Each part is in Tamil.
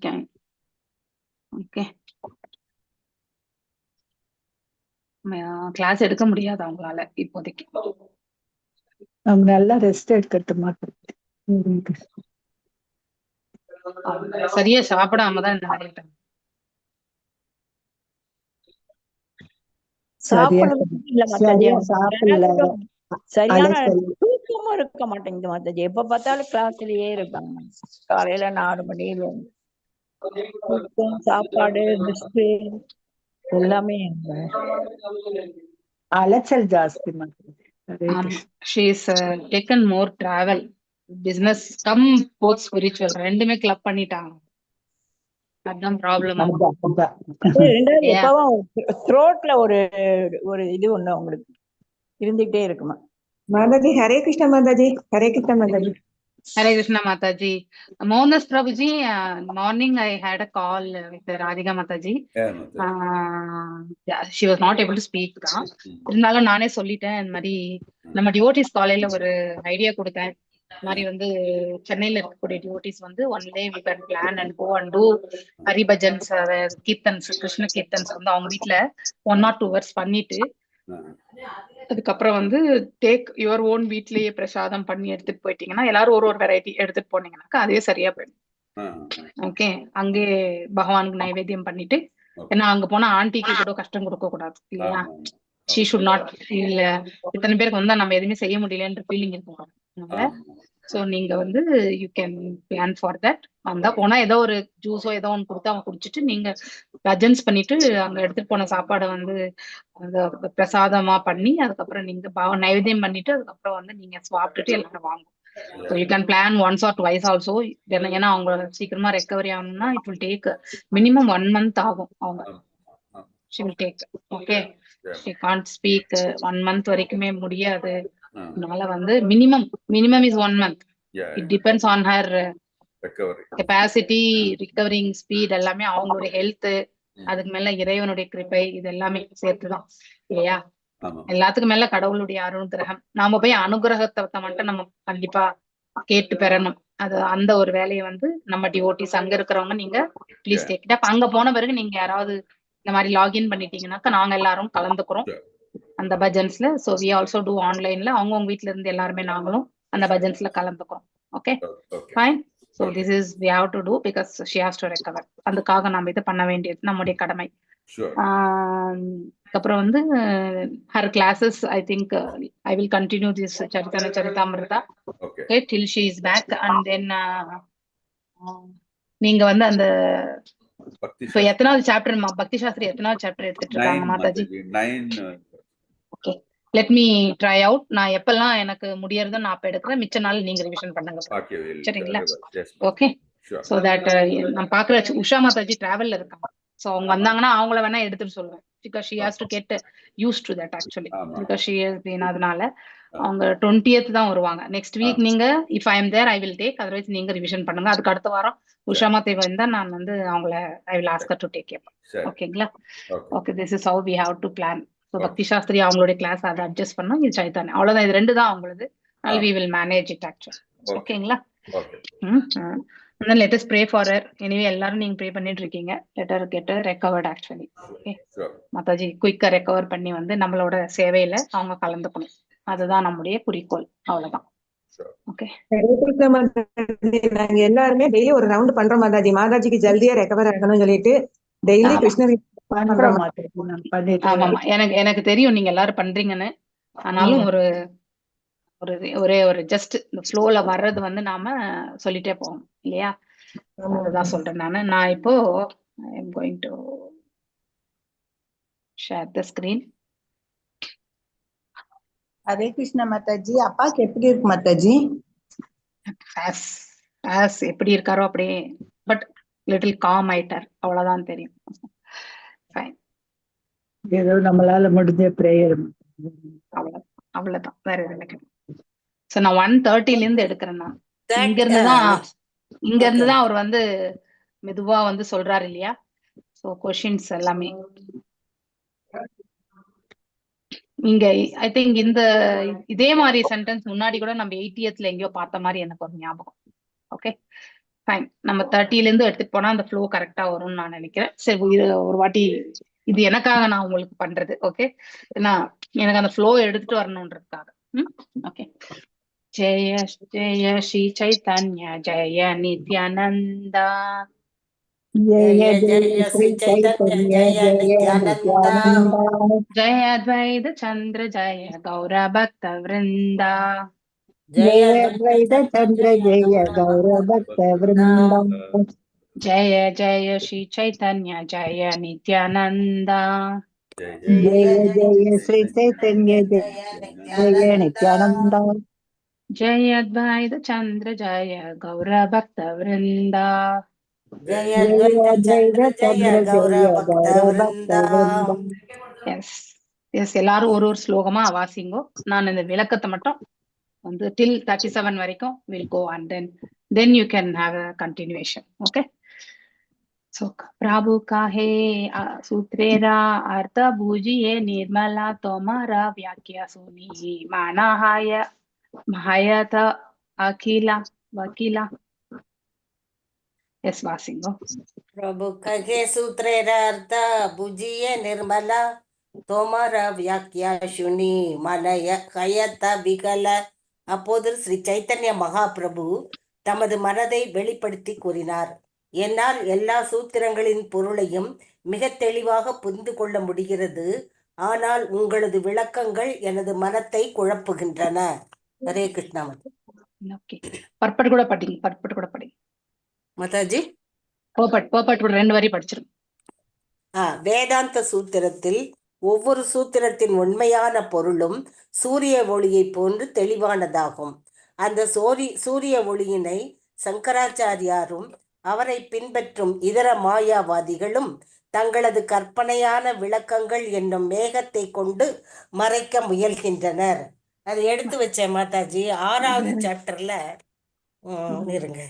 இருக்கேன். ஓகே, கிளாஸ் எடுக்க முடியாது அவங்களால இப்போதைக்கு. அவங்க நல்லா ரெஸ்ட் எடுக்கட்டுமா? சரியா சாப்பிடாம தான் இந்த மாதிரி இருக்காங்க. சரியா சாப்பிடுறது இல்ல மாதாஜி, சரியா அவங்க சாப்பிடல, சரியான அலைச்சல். தூக்கமும் இருக்க மாட்டேங்குது மாதாஜி. எப்ப பார்த்தாலும் கிளாஸ்லயே இருக்காங்க. காலையில 4 மணில இருந்து. தூக்கம், சாப்பாடு, ரெஸ்ட் எல்லாமே அலைச்சல் ஜாஸ்தி மாதிரி. she is taken more travel, business come both spiritual ரெண்டுமே கிளப் பண்ணிட்டாங்க. அதான் ப்ராப்ளம். ரெண்டாவது எப்பவும் த்ரோட்ல ஒரு ஒரு இது ஒண்ணு அவங்களுக்கு இருந்துகிட்டே இருக்குமா. Mataji Hare Krishna Mataji. Hare Krishna Mataji. Hare Krishna Mataji. Mohandas Prabhuji, morning I had a call with Radhika Mataji. Yeah, she was not able to speak தான். இருந்தாலும் நானே சொல்லிட்டேன், இந்த மாதிரி நம்ம டிவோட்டிஸ் காலையில ஒரு ஐடியா கொடுத்தேன். இந்த மாதிரி வந்து சென்னையில இருக்கக்கூடிய டிவோட்டிஸ் வந்து one day we can plan and go and do Hari bhajans, kirtans, Krishna kirtans வந்து அவங்க வீட்டுல 1 or 2 hours பண்ணிட்டு அதுக்கப்புறம் வந்து டேக் யுவர் ஓன் வீட்லயே பிரசாதம் பண்ணி எடுத்துட்டு போயிட்டீங்கன்னா, எல்லாரும் ஒரு வெரைட்டி எடுத்துட்டு போனீங்கன்னாக்கா அதுவே சரியா போயிடும். ஓகே, அங்கே பகவானுக்கு நைவேத்தியம் பண்ணிட்டு, ஏன்னா அங்க போனா ஆண்டிக்கு கூட கஷ்டம் கொடுக்க கூடாது இல்லையா. ஷீ ஷுட் நாட் ஃபீல் இத்தனை பேருக்கு வந்தா நம்ம எதுவுமே செய்ய முடியலன்ற ஃபீலிங் இருக்கும். சோ நீங்க வந்து you can plan for that. வந்தா போனா ஏதோ ஒரு ஜூஸோ ஏதோ ஒன்று கொடுத்து அவங்க குடிச்சிட்டு நீங்க பஜன்ஸ் பண்ணிட்டு அங்க எடுத்துட்டு போன சாப்பாடை வந்து அந்த பிரசாதமா பண்ணி அதுக்கப்புறம் நீங்க நைவேத்தியம் பண்ணிட்டு அதுக்கப்புறம் வந்து நீங்க சாப்பிட்டுட்டு எல்லாரும் வாங்கும். So you can plan once R twice also. ஏன்னா அவங்க சீக்கிரமா ரெக்கவரி ஆகணும்னா it will take minimum 1 month ஆகும். அவங்க she will take. Okay, she can't speak 1 month வரைக்குமே முடியாது. அதனால வந்து minimum is 1 month. It depends on her capacity, recovering speed, எல்லாமே அவங்களுடைய ஹெல்த், அதுக்கு மேல இறைவனுடைய கிருபை, இது எல்லாமே சேர்த்துதான் இல்லையா. எல்லாத்துக்கும் மேல கடவுளுடைய அனுகிரகம். நாம போய் அனுகிரகத்தை மட்டும் நம்ம கண்டிப்பா கேட்டு பெறணும். அது அந்த ஒரு வேலையை வந்து நம்ம டிவோட்டிஸ் அங்க இருக்கிறவங்க நீங்க ப்ளீஸ் டேக் இட் அப். அங்க போன பிறகு நீங்க யாராவது இந்த மாதிரி லாகின் பண்ணிட்டீங்கன்னாக்கா நாங்க எல்லாரும் கலந்துக்கிறோம் அந்த பஜன்ஸ்ல. சோ வி ஆல்சோ டூ ஆன்லைன்ல. அவங்கவுங்க வீட்டுல இருந்து எல்லாருமே நாங்களும் அந்த பஜன்ஸ்ல கலந்துக்கிறோம். Okay fine. So this is we have to do because she has to recover. அதுக்காக நம்ம இது பண்ண வேண்டியது நம்முடைய கடமை. அப்புறம் வந்து her classes I think I will continue this Charitamrita okay till she is back. And then நீங்க வந்து அந்த இப்போ எத்தனாவது சாப்டர் பக்தி சாஸ்திரி எத்தனாவது சாப்டர் எடுத்துட்டு இருக்காங்க Mataji? 9. Okay, let me try out. நான் எப்பெல்லாம் எனக்கு முடியறதோ நான் அப்ப எடுக்கிறேன். மிச்ச நாள் நீங்க ரிவிஷன் பண்ணுங்க, சரிங்களா? ஓகே, சோ தட் நான் பாக்குற உஷா மாதாஜி டிராவல்ல இருக்காங்க. சோ அவங்க வந்தாங்கன்னா அவங்கள வேணா எடுத்துட்டு சொல்லுவேன். Because she has to get used to that actually. Because she has been. அதனால அவங்க 20th தான் வருவாங்க. நெக்ஸ்ட் வீக் நீங்க if I am there I will take. Otherwise நீங்க ரிவிஷன் பண்ணுங்க. அதுக்கு அடுத்த வாரம் உஷா மாதே வந்தா நான் வந்து அவங்கள I will ask her to take care. ஓகேங்களா? Okay, this is how we have to plan. So Bhakti Shastri அவங்களுடைய கிளாஸ் அதை அட்ஜஸ்ட் பண்ணா, இது சைத்தானே அவ்வளவுதான். இது 2 தான் அவங்களது. அதனால we will manage it actually. ஓகேங்களா? And then let us pray for her. Anyway, எல்லாரும் நீங்க ப்ரே பண்ணிட்டு இருக்கீங்க. let her get recovered actually. Okay, Mataji குயிக்கா ரெக்கவர் பண்ணி வந்து நம்மளோட சேவையில அவங்க கலந்துக்கணும். அதுதான் நம்முடைய குறிக்கோள். அவ்வளவுதான். ஓகே, நாங்க எல்லாருமே டெய்லி ஒரு ரவுண்ட் பண்றோம் மாதாஜி. மாதாஜிக்கு ஜல்தியா ரெக்கவர் ஆகணும்னு சொல்லிட்டு டெய்லி கிருஷ்ணர் பண்றோம். ஆமாமா, எனக்கு தெரியும் நீங்க எல்லாரும் பண்றீங்கன்னு. ஆனாலும் ஒரே ஒரு ஜஸ்ட் இந்த ஃப்ளோல வர்றது வந்து நாம சொல்லிட்டே போகணும் இல்லையா? அதுதான் சொல்றேன் நான் இப்போ I am going to share the screen. Hare Krishna Mataji. அப்பாக்கு எப்படி இருக்கு மாதாஜி? எப்படி இருக்காரோ அப்படியே, பட் லிட்டில் காம் ஆயிட்டார், அவ்வளவுதான் தெரியும். ஏதோ நம்மளால முடிஞ்ச பிரேயர், அவ்வளவுதான், வேற எதுவும். சோ நான் 1:30 இருந்து எடுக்கிறேன். நான் இங்க இருந்துதான் அவர் வந்து மெதுவா வந்து சொல்றாரு இல்லையா? சோ கொஸ்டின்ஸ் எல்லாமே இங்க ஐ திங்க் இதே மாதிரி சென்டென்ஸ் முன்னாடி கூட நம்ம 80th எங்கேயோ பார்த்த மாதிரி எனக்கு ஒரு ஞாபகம். Okay, fine. நம்ம 30ல இருந்து எடுத்துட்டு போனா அந்த ஃப்ளோ கரெக்டா வரும்னு நான் நினைக்கிறேன். சரி, இது ஒரு வாட்டி இது எனக்காக நான் உங்களுக்கு பண்றது. ஓகே, ஏன்னா எனக்கு அந்த ஃப்ளோ எடுத்துட்டு வரணுன்றதுக்காக. ஓகே. ஜெய ஜெய ஸ்ரீ சைத்தன்ய ஜெய நித்யானந்தா ஜெய ஜெய ஜெய ஜெய ஸ்ரீ ஸ்ரீ சைத்தன்ய சைத்தன்ய ஜெய ஜெய நித்யானந்தா நித்யானந்தா. ஜெய அத்வைத சந்திர ஜெய கௌர பக்த விருந்தா ஜெய ஜெய அத்வைத அத்வைத சந்திர ஜெய ஜெய கௌர கௌர பக்த பக்தவிருந்தா விருந்தா. ஜெய ஜெய ஸ்ரீ சைத்தன்ய ஜெய நித்யானந்தா ஜெய ஜெய ஜெய ஜெய ஸ்ரீ ஸ்ரீ சைத்தன்ய சைத்தன்ய ஜெய ஜெய நித்யானந்தா நித்யானந்தா. ஜெய அத்வைத சந்திர ஜெய கௌர பக்த விருந்தா ஜெய ஜெய அத்வைத அத்வைத சந்திர ஜெய சந்திர கௌர ஜெய கௌர பக்த பக்தவிருந்தா. விருந்தா. எஸ் எஸ், எல்லாரும் ஒரு ஒரு ஸ்லோகமா வாசிங்கோ. நான் இந்த விளக்கத்தை மட்டும் வந்து till 37 வரைக்கும் will go and then you can have a continuation. Okay. So प्रभु काहे सूत्रेरा अर्थ बूझिए निर्मला तोमारा व्याख्या सुनी माना हायत अखिला वकीला. Yes, वासिंगो. प्रभु कहे सूत्रेर अर्थ बुझिए निर्मला तोमर व्याख्या सुनी மனய கயத்த விகல. அப்போது ஸ்ரீ சைத்தன்ய மகாபிரபு தமது மனதை வெளிப்படுத்தி கூறினார். என்னால் எல்லா சூத்திரங்களின் பொருளையும் மிக தெளிவாக புரிந்து கொள்ள முடிகிறது. ஆனால் உங்களது விளக்கங்கள் எனது மனத்தை குழப்புகின்றன. ஹரே கிருஷ்ணா. Okay. பர்பட் கூட படிங்க, பர்பட் கூட படிங்க மாதாஜி. பர்பட் கூட 2 வரி படிச்சிருங்க. வேதாந்த சூத்திரத்தில் ஒவ்வொரு சூத்திரத்தின் உண்மையான பொருளும் சூரிய ஒளியை போன்று தெளிவானதாகும். அந்த சூரிய ஒளியினை சங்கராச்சாரியாரும் அவரை பின்பற்றும் இதர மாயாவாதிகளும் தங்களது கற்பனையான விளக்கங்கள் என்னும் மேகத்தை கொண்டு மறைக்க முயல்கின்றனர். அதை எடுத்து வச்சேன் மாதாஜி, 6வது சாப்டர்ல இருங்க.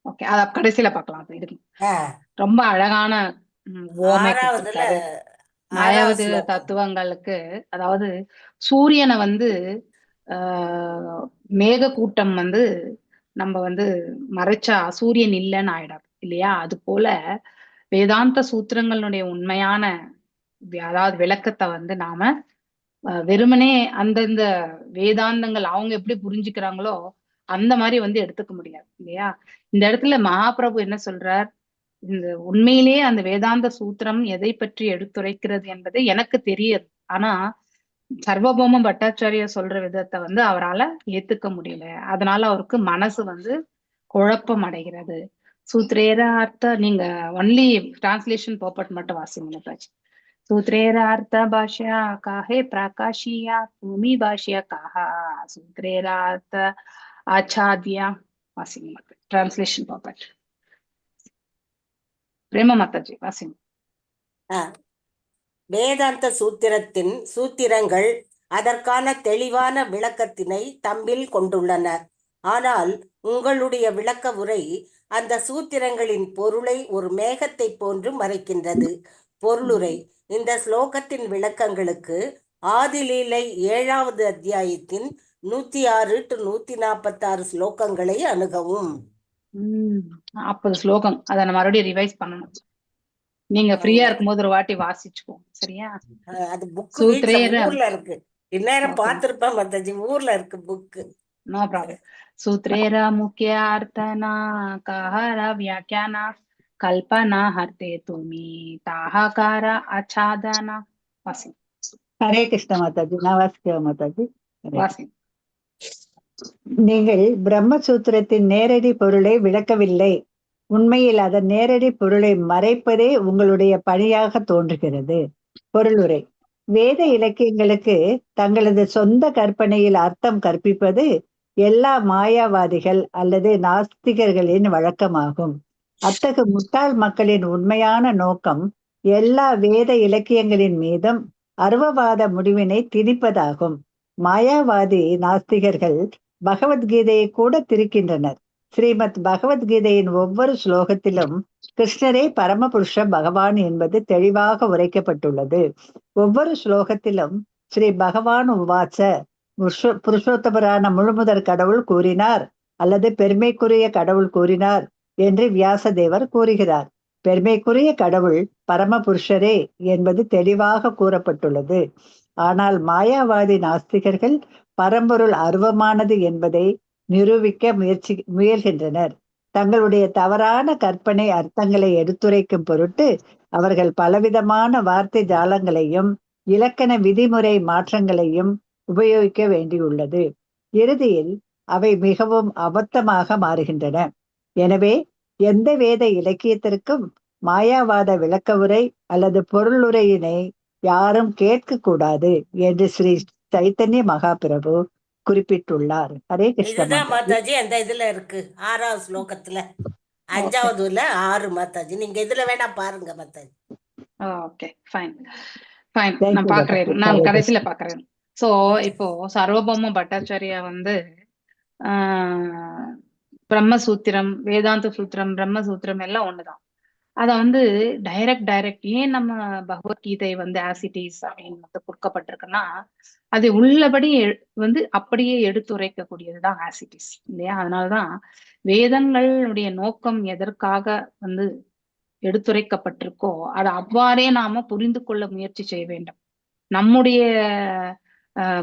ஓகே, அத கடைசியில பார்க்கலாம். அது இருக்கு. ரொம்ப அழகான 6வதுல மாயாவதி தத்துவங்களுக்கு, அதாவது சூரியனை வந்து மேக கூட்டம் வந்து நம்ம வந்து மறைச்சா சூரியன் இல்லைன்னு ஆயிடாது இல்லையா? அது போல வேதாந்த சூத்திரங்களுடைய உண்மையான அதாவது விளக்கத்தை வந்து நாம வெறுமனே அந்தந்த வேதாந்தங்கள் அவங்க எப்படி புரிஞ்சுக்கிறாங்களோ அந்த மாதிரி வந்து எடுத்துக்க முடியாது இல்லையா? இந்த இடத்துல மகாபிரபு என்ன சொல்றார், இந்த உண்மையிலேயே அந்த வேதாந்த சூத்திரம் எதை பற்றி எடுத்துரைக்கிறது என்பது எனக்கு தெரியாது. ஆனா சர்வபௌம பட்டாச்சாரியா சொல்ற விதத்தை வந்து அவரால் ஏத்துக்க முடியல. அதனால அவருக்கு மனசு வந்து குழப்பம் அடைகிறது. சூத்ரேர அர்த்த, நீங்க ஒன்லி டிரான்ஸ்லேஷன் பர்பட் மட்டும் வாசிங்க. सूत्रेर अर्थ भाष्या काहे प्रकाशिया भूमि भाष्या कहा सूत्रेर अर्थ आच्छाद्या वासिंग मत ट्रांसलेशन पॉपट प्रेम माताजी वासिंग. வேதாந்த சூத்திரத்தின் சூத்திரங்கள் அதற்கான தெளிவான விளக்கத்தினை தம்பில் கொண்டுள்ளன. ஆனால் உங்களுடைய விளக்க உரை அந்த சூத்திரங்களின் பொருளை ஒரு மேகத்தை போன்று மறைக்கின்றது. பொருளுரை: இந்த ஸ்லோகத்தின் விளக்கங்களுக்கு ஆதிலீலை 7வது அத்தியாயத்தின் 106 to 146 ஸ்லோகங்களை அணுகவும். 40 ஸ்லோகம், அதை நம்ம மறுபடியும் ரிவைஸ் பண்ணணும். நீங்க ஃப்ரீயா இருக்கும்போது ஒரு வாட்டி வாசிச்சுக்கோங்க, சரியா? அது புக் ஊர்ல இருக்கு, இந்நேரம் பார்த்திருப்பேன் மாதாஜி, ஊர்ல இருக்கு புக். No problem. सूत्रेर मुख्य अर्थना कहर व्याख्याना कल्पना हर्ते तुमी ताहाकार आच्छादना. वासी. ஹரே கிருஷ்ண மாதாஜி. நான் வாசிக்கிறேன் மாதாஜி. वासी. நீங்கள் பிரம்மசூத்திரத்தின் நேரடி பொருளை விளக்கவில்லை. உண்மையில் அதன் நேரடி பொருளை மறைப்பதே உங்களுடைய பணியாக தோன்றுகிறது. பொருளுரை: வேத இலக்கியங்களுக்கு தங்களது சொந்த கற்பனையில் அர்த்தம் கற்பிப்பது எல்லா மாயாவாதிகள் அல்லது நாஸ்திகர்களின் வழக்கமாகும். அத்தகு முட்டாள் மக்களின் உண்மையான நோக்கம் எல்லா வேத இலக்கியங்களின் மீதும் அருவவாத முடிவினை திணிப்பதாகும். மாயாவாதி நாஸ்திகர்கள் பகவத்கீதையை கூட திரிக்கின்றனர். ஸ்ரீமத் பகவத்கீதையின் ஒவ்வொரு ஸ்லோகத்திலும் கிருஷ்ணரே பரமபுருஷ பகவான் என்பது தெளிவாக உரைக்கப்பட்டுள்ளது. ஒவ்வொரு ஸ்லோகத்திலும் ஸ்ரீ பகவான் உவாச்ச, புருஷோத்தமரான முழுமுதற் கடவுள் கூறினார், அல்லது பெருமைக்குரிய கடவுள் கூறினார் என்று வியாசதேவர் கூறுகிறார். பெருமைக்குரிய கடவுள் பரமபுருஷரே என்பது தெளிவாக கூறப்பட்டுள்ளது. ஆனால் மாயாவாதி நாஸ்திகர்கள் பரம்பொருள் அருவமானது என்பதை நிரூபிக்க முயல்கின்றனர். தங்களுடைய தவறான கற்பனை அர்த்தங்களை எடுத்துரைக்கும் பொருட்டு அவர்கள் பலவிதமான வார்த்தை ஜாலங்களையும் இலக்கண விதிமுறை மாற்றங்களையும் உபயோகிக்க வேண்டியுள்ளது. இறுதியில் அவை மிகவும் அபத்தமாக மாறுகின்றன. எனவே எந்த வேத இலக்கியத்திற்கும் மாயாவாத விளக்க உரை அல்லது பொருளுரையினை யாரும் கேட்கக்கூடாது என்று ஸ்ரீ சைத்தன்ய மகாபிரபு குறிப்பிட்டுள்ளார். ஹரே கிருஷ்ண இதுதான் மாதாஜி. மாதாஜி அந்த இதுல இருக்கு 6வது ஸ்லோகத்துல 5வதுல 6 மாதாஜி. நீங்க இதுல வேணா பாருங்க Mataji. Okay, fine fine. Thank நான் you, பாக்குறேன், Bhakti. நான் Hare கடைசியில Krishna. பாக்குறேன். சோ இப்போ சர்வபௌம பட்டாச்சாரியா வந்து ஆஹ் பிரம்மசூத்திரம், வேதாந்த சூத்திரம், பிரம்மசூத்திரம் எல்லாம் ஒண்ணுதான். அத வந்து டைரக்ட் ஏன் நம்ம பகவத்கீதை வந்து ஆசிட்டிஸ் அப்படின்னு வந்து கொடுக்கப்பட்டிருக்குன்னா, அது உள்ளபடி வந்து அப்படியே எடுத்துரைக்கக்கூடியதுதான் ஆசிட்டிஸ் இல்லையா? அதனாலதான் வேதங்களுடைய நோக்கம் எதற்காக வந்து எடுத்துரைக்கப்பட்டிருக்கோ அதை அவ்வாறே நாம புரிந்து கொள்ள முயற்சி செய்ய வேண்டும். நம்முடைய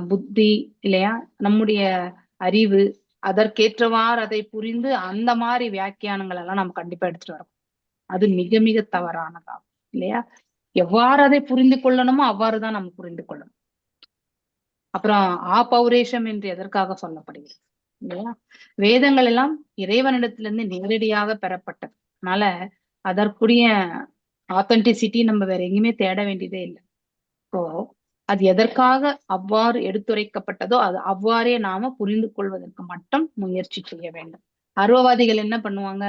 புத்தி இல்லையா, நம்முடைய அறிவு அதற்கேற்றவாறு அதை புரிந்து அந்த மாதிரி வியாக்கியானங்கள் எல்லாம் நம்ம கண்டிப்பா எடுத்துட்டு வரோம். அது மிக மிக தவறானதாகும் இல்லையா? எவ்வாறு அதை புரிந்து கொள்ளணுமோ அவ்வாறுதான் நம்ம புரிந்து கொள்ளணும். அப்புறம் ஆபௌரேஷம் என்று எதற்காக சொல்லப்படுகிறது இல்லையா? வேதங்கள் எல்லாம் இறைவனிடத்திலிருந்து நேரடியாக பெறப்பட்டது. அதனால அதற்குரிய ஆத்தென்டிசிட்டி நம்ம வேற எங்கேயுமே தேட வேண்டியதே இல்லை. இப்போ அது எதற்காக அவ்வாறு எடுத்துரைக்கப்பட்டதோ அது அவ்வாறே நாம புரிந்து கொள்வதற்கு மட்டும் முயற்சி செய்ய வேண்டும். அருவவாதிகள் என்ன பண்ணுவாங்க?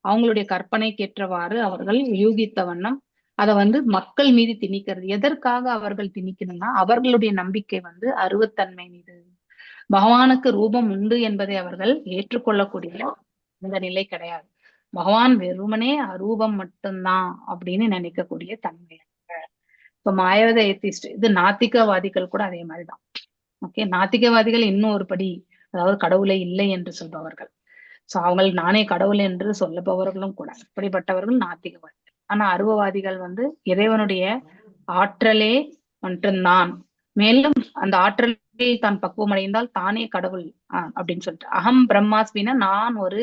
அவங்களுடைய கற்பனைக்கேற்றவாறு அவர்கள் யூகித்த வண்ணம் அதை வந்து மக்கள் மீது திணிக்கிறது. எதற்காக அவர்கள் திணிக்கணும்னா, அவர்களுடைய நம்பிக்கை வந்து அருவத்தன்மை மீது, பகவானுக்கு ரூபம் உண்டு என்பதை அவர்கள் ஏற்றுக்கொள்ளக்கூடிய இந்த நிலை கிடையாது. பகவான் வெறுமனே அரூபம் மட்டும்தான் அப்படின்னு நினைக்கக்கூடிய தன்மை. இப்ப மாயாவத ஏத்திஸ்ட், இது நாத்திகவாதிகள் கூட அதே மாதிரிதான். ஓகே, நாத்திகவாதிகள் இன்னும் ஒரு படி, அதாவது கடவுளை இல்லை என்று சொல்பவர்கள். சோ அவங்கள் நானே கடவுள் என்று சொல்லுபவர்களும் கூட இப்படிப்பட்டவர்கள் நாத்திகவாதிகள். ஆனா அருவவாதிகள் வந்து இறைவனுடைய ஆற்றலே மட்டும்தான், மேலும் அந்த ஆற்றலில் தான் பக்குவம் அடைந்தால் தானே கடவுள் அப்படின்னு சொல்லிட்டு அகம் பிரம்மாஸ்மினா நான் ஒரு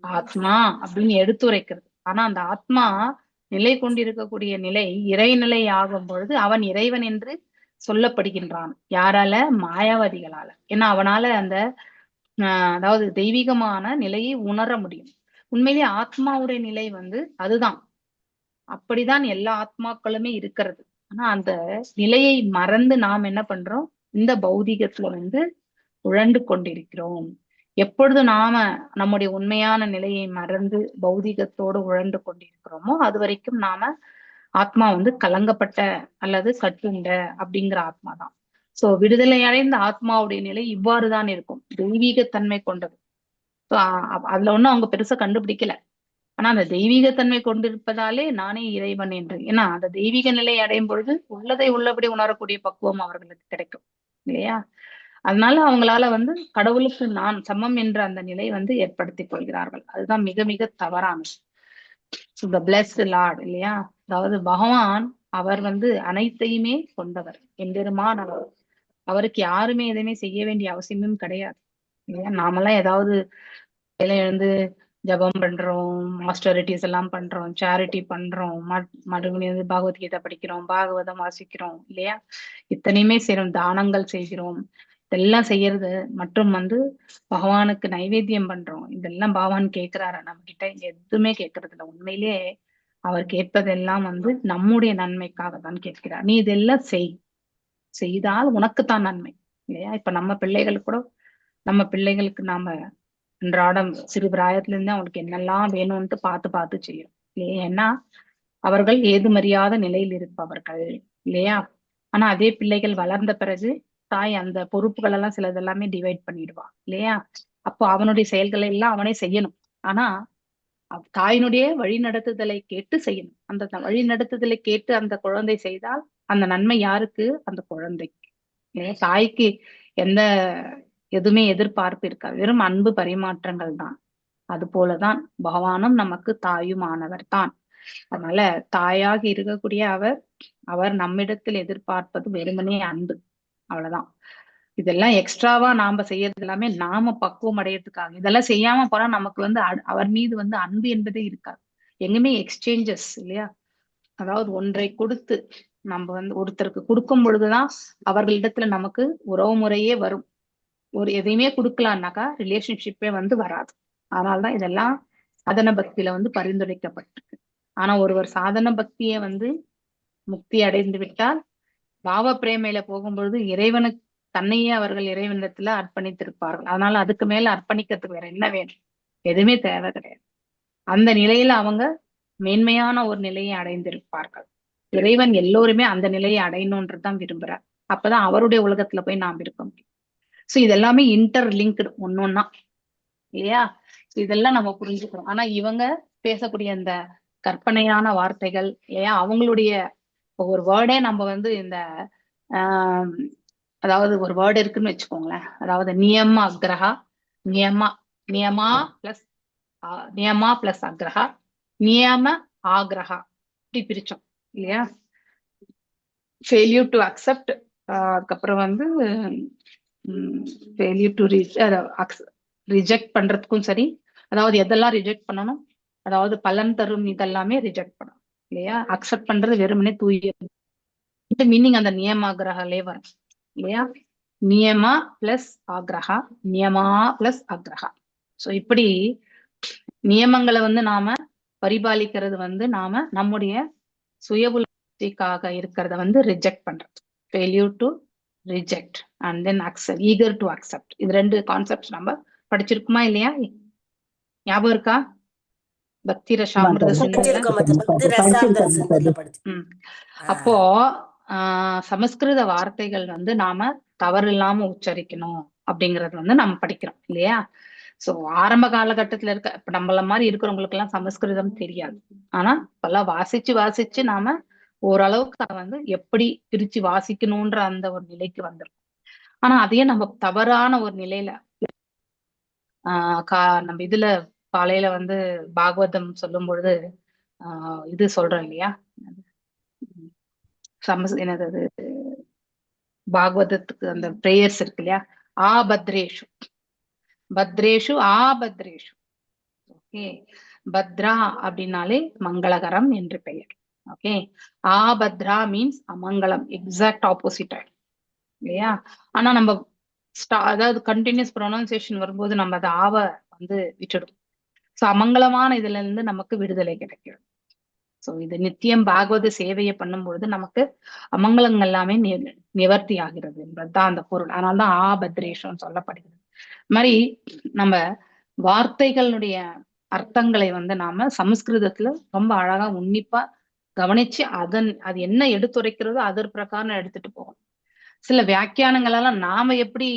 ஆத்மா அப்படின்னு எடுத்துரைக்கிறது. ஆனா அந்த ஆத்மா நிலை கொண்டிருக்கக்கூடிய நிலை இறைநிலை ஆகும் பொழுது அவன் இறைவன் என்று சொல்லப்படுகின்றான். யாரால? மாயாவாதிகளால. ஏன்னா அவனால அந்த அதாவது தெய்வீகமான நிலையை உணர முடியும். உண்மையிலேயே ஆத்மாவுடைய நிலை வந்து அதுதான், அப்படிதான் எல்லா ஆத்மாக்களுமே இருக்கிறது. ஆனா அந்த நிலையை மறந்து நாம் என்ன பண்றோம்? இந்த பௌதிகத்துல வந்து உழண்டு கொண்டிருக்கிறோம். எப்பொழுது நாம நம்முடைய உண்மையான நிலையை மறந்து பௌதிகத்தோடு உழண்டு கொண்டிருக்கிறோமோ அது வரைக்கும் நாம ஆத்மா வந்து கலங்கப்பட்ட அல்லது கட்டுண்ட அப்படிங்கிற ஆத்மா தான். சோ விடுதலை அடைந்த ஆத்மாவுடைய நிலை இவ்வாறுதான் இருக்கும், தெய்வீகத்தன்மை கொண்டது. ஸோ அதுல ஒண்ணும் அவங்க பெருசா கண்டுபிடிக்கல. ஆனா அந்த தெய்வீகத்தன்மை கொண்டிருப்பதாலே நானே இறைவன் என்று, ஏன்னா அந்த தெய்வீக நிலை அடையும் பொழுது உள்ளதை உள்ளபடி உணரக்கூடிய பக்குவம் அவர்களுக்கு கிடைக்கும் இல்லையா? அதனால அவங்களால வந்து கடவுளுக்கு நான் சமம் என்ற அந்த நிலை வந்து ஏற்படுத்திக் கொள்கிறார்கள். அதுதான் மிக மிக தவறானது. த பிளெஸ்ட் லார்ட் இல்லையா? அதாவது பகவான் அவர் வந்து அனைத்தையுமே கொண்டவர், எம்பெருமான் அவர். அவருக்கு யாருமே எதுவுமே செய்ய வேண்டிய அவசியமும் கிடையாது இல்லையா? நாமெல்லாம் ஏதாவது வேலை எழுந்து ஜபம் பண்றோம், மாஸ்டரிட்டிஸ் எல்லாம் பண்றோம், சேரிட்டி பண்றோம், மறுபடியும் பகவத்கீதை படிக்கிறோம், பாகவதம் வாசிக்கிறோம் இல்லையா? இத்தனையுமே செய்யறோம், தானங்கள் செய்கிறோம், இதெல்லாம் செய்யறது மற்றும் வந்து பகவானுக்கு நைவேத்தியம் பண்றோம். இதெல்லாம் பகவான் கேட்கிறாரு நம்ம கிட்ட? எதுவுமே கேட்கறது இல்லை. உண்மையிலேயே அவர் கேட்பதெல்லாம் வந்து நம்முடைய நன்மைக்காக தான் கேட்கிறார். நீ இதெல்லாம் செய்தால் உனக்குத்தான் நன்மை இல்லையா? இப்ப நம்ம பிள்ளைகளுக்கு நாம அன்றாடம் சிறு பிராயத்துல இருந்து அவங்களுக்கு என்னெல்லாம் வேணும்ட்டு பார்த்து பார்த்து செய்யும் இல்லையா? ஏன்னா அவர்கள் ஏதுமறியாத நிலையில் இருப்பவர்கள் இல்லையா? ஆனா அதே பிள்ளைகள் வளர்ந்த பிறகு தாய் அந்த பொறுப்புகள் எல்லாம் சிலது எல்லாமே டிவைட் பண்ணிடுவான் இல்லையா? அப்போ அவனுடைய செயல்களை எல்லாம் அவனே செய்யணும். ஆனா தாயினுடைய வழிநடத்துதலை கேட்டு செய்யணும். அந்த வழிநடத்துதலை கேட்டு அந்த குழந்தை செய்தால் அந்த நன்மை யாருக்கு? அந்த குழந்தைக்கு. தாய்க்கு எந்த எதுவுமே எதிர்பார்ப்பு இருக்காது, வெறும் அன்பு பரிமாற்றங்கள் தான். அது போலதான் பகவானும் நமக்கு தாயுமானவர் தான். அதனால தாயாக இருக்கக்கூடிய அவர் நம்மிடத்தில் எதிர்பார்ப்பது வெறுமனே அன்பு, அவ்வளவுதான். இதெல்லாம் எக்ஸ்ட்ராவா நாம செய்யறது எல்லாமே நாம பக்குவம் அடையறதுக்காக. இதெல்லாம் செய்யாம போனா நமக்கு வந்து அவர் மீது வந்து அன்பு என்பதே இருக்காது. எங்குமே எக்ஸ்சேஞ்சஸ் இல்லையா? அதாவது ஒன்றை கொடுத்து நம்ம வந்து ஒருத்தருக்கு கொடுக்கும் பொழுதுதான் அவர்களிடத்துல நமக்கு உறவு முறையே வரும். ஒரு எதையுமே கொடுக்கலான்னாக்கா ரிலேஷன்ஷிப்பே வந்து வராது. அதனாலதான் இதெல்லாம் சாதன பக்தியில வந்து பரிந்துரைக்கப்பட்டிருக்கு. ஆனா ஒருவர் சாதன பக்தியை வந்து முக்தி அடைந்து விட்டால் பாவ பிரேமையில போகும்பொழுது இறைவனுக்கு தன்னையே அவர்கள் இறைவனிடத்துல அர்ப்பணித்திருப்பார்கள். அதனால அதுக்கு மேல அர்ப்பணிக்கிறதுக்கு வேற என்ன வேணும்? எதுவுமே தேவை கிடையாது. அந்த நிலையில அவங்க மேன்மையான ஒரு நிலையை அடைந்திருப்பார்கள். இறைவன் எல்லோருமே அந்த நிலையை அடையணும்ன்றதுதான் விரும்புறார். அப்பதான் அவருடைய உலகத்துல போய் நாம் இருக்க முடியும். சோ இதெல்லாமே இன்டர் லிங்க்டு ஒன்னொன்னா இல்லையா? இதெல்லாம் நம்ம புரிஞ்சுக்கிறோம். ஆனா இவங்க பேசக்கூடிய இந்த கற்பனையான வார்த்தைகள் இல்லையா, அவங்களுடைய ஒரு வேர்டே நம்ம வந்து இந்த ஆஹ் அதாவது ஒரு வேர்டு இருக்குன்னு வச்சுக்கோங்களேன். அதாவது நியம அக்ரஹா, நியமா நியமா பிளஸ் நியமா பிளஸ் அக்ரஹா, நியம ஆக்ரஹா, இப்படி பிரிச்சோம் இல்லையா? ஃபெயில்யூர் டு அக்செப்ட், அதுக்கப்புறம் வந்து ஃபெயில்யூர் டு ரிஜெக்ட் பண்றதுக்கும் சரி. அதாவது எதெல்லாம் ரிஜெக்ட் பண்ணணும், அதாவது பலன் தரும் இதெல்லாமே ரிஜெக்ட் பண்ணணும் இல்லையா? அக்செப்ட் பண்றது வெறுமனே தூய மீனிங் அந்த நியமாகிரகாலே வரும் இல்லையா? நியமா பிளஸ் ஆக்ரஹா, நியமா பிளஸ் அக்ரஹா. சோ இப்படி நியமங்களை வந்து நாம பரிபாலிக்கிறது வந்து நாம நம்முடைய சுய உலகத்திற்காக இருக்கிறத வந்து ரிஜெக்ட் பண்றது. Failure to reject and then accept, eager to accept. இது ரெண்டு கான்செப்ட் நம்ம படிச்சிருக்குமா இல்லையா? ஞாபகம் இருக்கா? பக்தி ரசாமிர்த சிந்துல. படிச்சிருக்கோம் மாதா, பக்தி ரசாமிர்த சிந்துல படிச்சு. அப்போ சமஸ்கிருத வார்த்தைகள் வந்து நாம தவறு இல்லாம உச்சரிக்கணும் அப்படிங்கறது வந்து நம்ம படிக்கிறோம் இல்லையா? சோ ஆரம்ப காலகட்டத்துல இப்ப நம்மள மாதிரி இருக்கிறவங்களுக்கு எல்லாம் சமஸ்கிருதம் தெரியாது. ஆனா இப்பெல்லாம் வாசிச்சு நாம ஓரளவுக்கு அதை வந்து எப்படி பிரிச்சு வாசிக்கணும்ன்ற அந்த ஒரு நிலைக்கு வந்துடும். ஆனா அதையே நம்ம தவறான ஒரு நிலையில நம்ம இதுல காலையில வந்து பாகவதம் சொல்லும் பொழுது இது சொல்றோம் இல்லையா? என்னது பாகவதத்துக்கு அந்த பிரேயர்ஸ் இருக்கு இல்லையா? ஆபத்ரேஷு பத்ரேஷு ஆபத்ரேஷு. ஓகே, பத்ரா அப்படின்னாலே மங்களகரம் என்று பெயர். ஓகே, ஆபத்ரா மீன்ஸ் அமங்கலம், எக்ஸாக்ட் ஆப்போசிட் இல்லையா? ஆனா நம்ம அதாவது கண்டினியூஸ் ப்ரொனன்சியேஷன் வரும்போது நம்ம அதை ஆவ வந்து விட்டுடும். சோ அமங்கலமான இதுல இருந்து நமக்கு விடுதலை கிடைக்கும். சோ இது நித்தியம் பாகவத சேவையை பண்ணும்பொழுது நமக்கு அமங்கலங்கள் எல்லாமே நிவர்த்தி ஆகிறது என்பதுதான் அந்த பொருள். அதனால்தான் ஆபத்ரேஷம் சொல்லப்படுகிறது. மாதிரி நம்ம வார்த்தைகளுடைய அர்த்தங்களை வந்து நாம சமஸ்கிருதத்துல ரொம்ப அழகா உன்னிப்பா கவனிச்சு அது என்ன எடுத்துரைக்கிறதோ அதர் பிரகாரம் எடுத்துட்டு போகணும். சில வியாக்கியானங்கள் எல்லாம் நாம எப்படி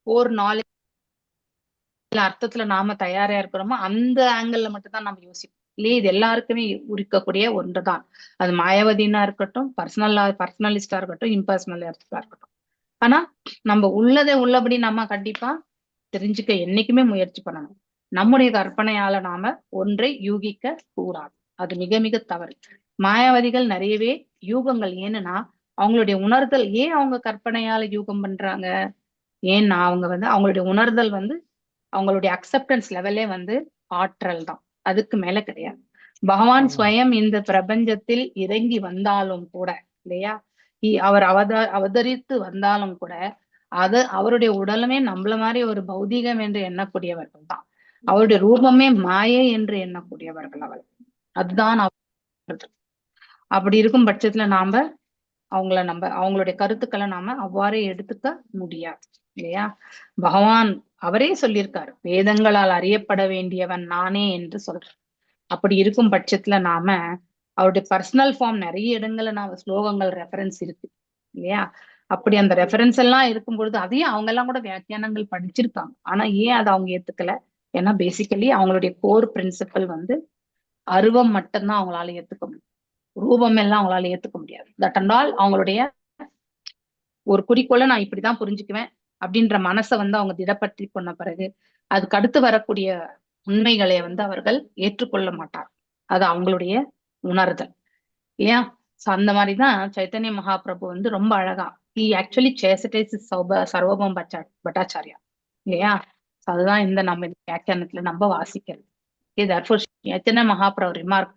ஒரு நாலேஜ் அர்த்தத்துல நாம தயாரா இருக்கிறோமோ அந்த ஆங்கிள் மட்டும்தான் நம்ம யோசிப்போம் இல்லையே. இது எல்லாருக்குமே இருக்கக்கூடிய ஒன்றுதான். அது மாயாவதினா இருக்கட்டும், பர்சனலிஸ்டா இருக்கட்டும், இம்பர்சனலிஸ்டா இருக்கட்டும். ஆனா நம்ம உள்ளதை உள்ளபடி நம்ம கண்டிப்பா தெரிஞ்சுக்க என்னைக்குமே முயற்சி பண்ணணும். நம்முடைய கற்பனையால நாம ஒன்றை யூகிக்க கூடாது. அது மிக மிக தவறு. மாயாவதிகள் நிறையவே யூகங்கள், ஏன்னா அவங்களுடைய உணர்தல். ஏன் அவங்க கற்பனையால யூகம் பண்றாங்க? ஏன்னா அவங்க வந்து அவங்களுடைய உணர்தல் வந்து அவங்களுடைய அக்செப்டன்ஸ் லெவலே வந்து ஆற்றல் தான், அதுக்கு மேல கிடையாது. பகவான் ஸ்வயம் இந்த பிரபஞ்சத்தில் இறங்கி வந்தாலும் கூட இல்லையா, அவர் அவதரித்து வந்தாலும் கூட அவருடைய உடலுமே நம்மள மாதிரி ஒரு பௌதீகம் என்று எண்ணக்கூடியவர்கள் தான். அவருடைய ரூபமே மாயை என்று எண்ணக்கூடியவர்கள் அவர். அதுதான் அப்படி இருக்கும் பட்சத்துல நாம அவங்களுடைய கருத்துக்களை நாம அவ்வாறே எடுத்துக்க முடியாது இல்லையா? பகவான் அவரே சொல்லியிருக்காரு, வேதங்களால் அறியப்பட வேண்டியவன் நானே என்று சொல்றார். அப்படி இருக்கும் பட்சத்துல நாம அவருடைய பர்சனல் ஃபார்ம் நிறைய இடங்கள்ல நாம ஸ்லோகங்கள் ரெஃபரன்ஸ் இருக்கு இல்லையா? அப்படி அந்த ரெஃபரன்ஸ் எல்லாம் இருக்கும் பொழுது அதையும் அவங்க எல்லாம் கூட வியாக்கியானங்கள் படிச்சிருக்காங்க. ஆனா ஏன் அதை அவங்க ஏத்துக்கல? ஏன்னா பேசிக்கலி அவங்களுடைய கோர் பிரின்சிபல் வந்து அருவம் மட்டும்தான் அவங்களால ஏத்துக்க முடியும். ரூபம் எல்லாம் அவங்களால ஏத்துக்க முடியாது. தட் அண்ட் ஆல் அவங்களுடைய ஒரு குறிக்கோளை நான் இப்படிதான் புரிஞ்சுக்குவேன், அப்படின்ற மனசை வந்து அவங்க திடப்படுத்தி கொண்ட பிறகு அதுக்கு அடுத்து வரக்கூடிய உண்மைகளை வந்து அவர்கள் ஏற்றுக்கொள்ள மாட்டார். அது அவங்களுடைய உணர்தல் இல்லையா? சோ அந்த மாதிரிதான் சைத்தன்ய மகாபிரபு வந்து ரொம்ப அழகா ஆக்சுவலி சேசடைஸ் சர்வபம் பட்டாச்சாரியா இல்லையா? So அதுதான் இந்த நம்ம வியாக்கியானத்துல நம்ம வாசிக்கிறது. Therefore, Chaitanya Mahaprabhu remark,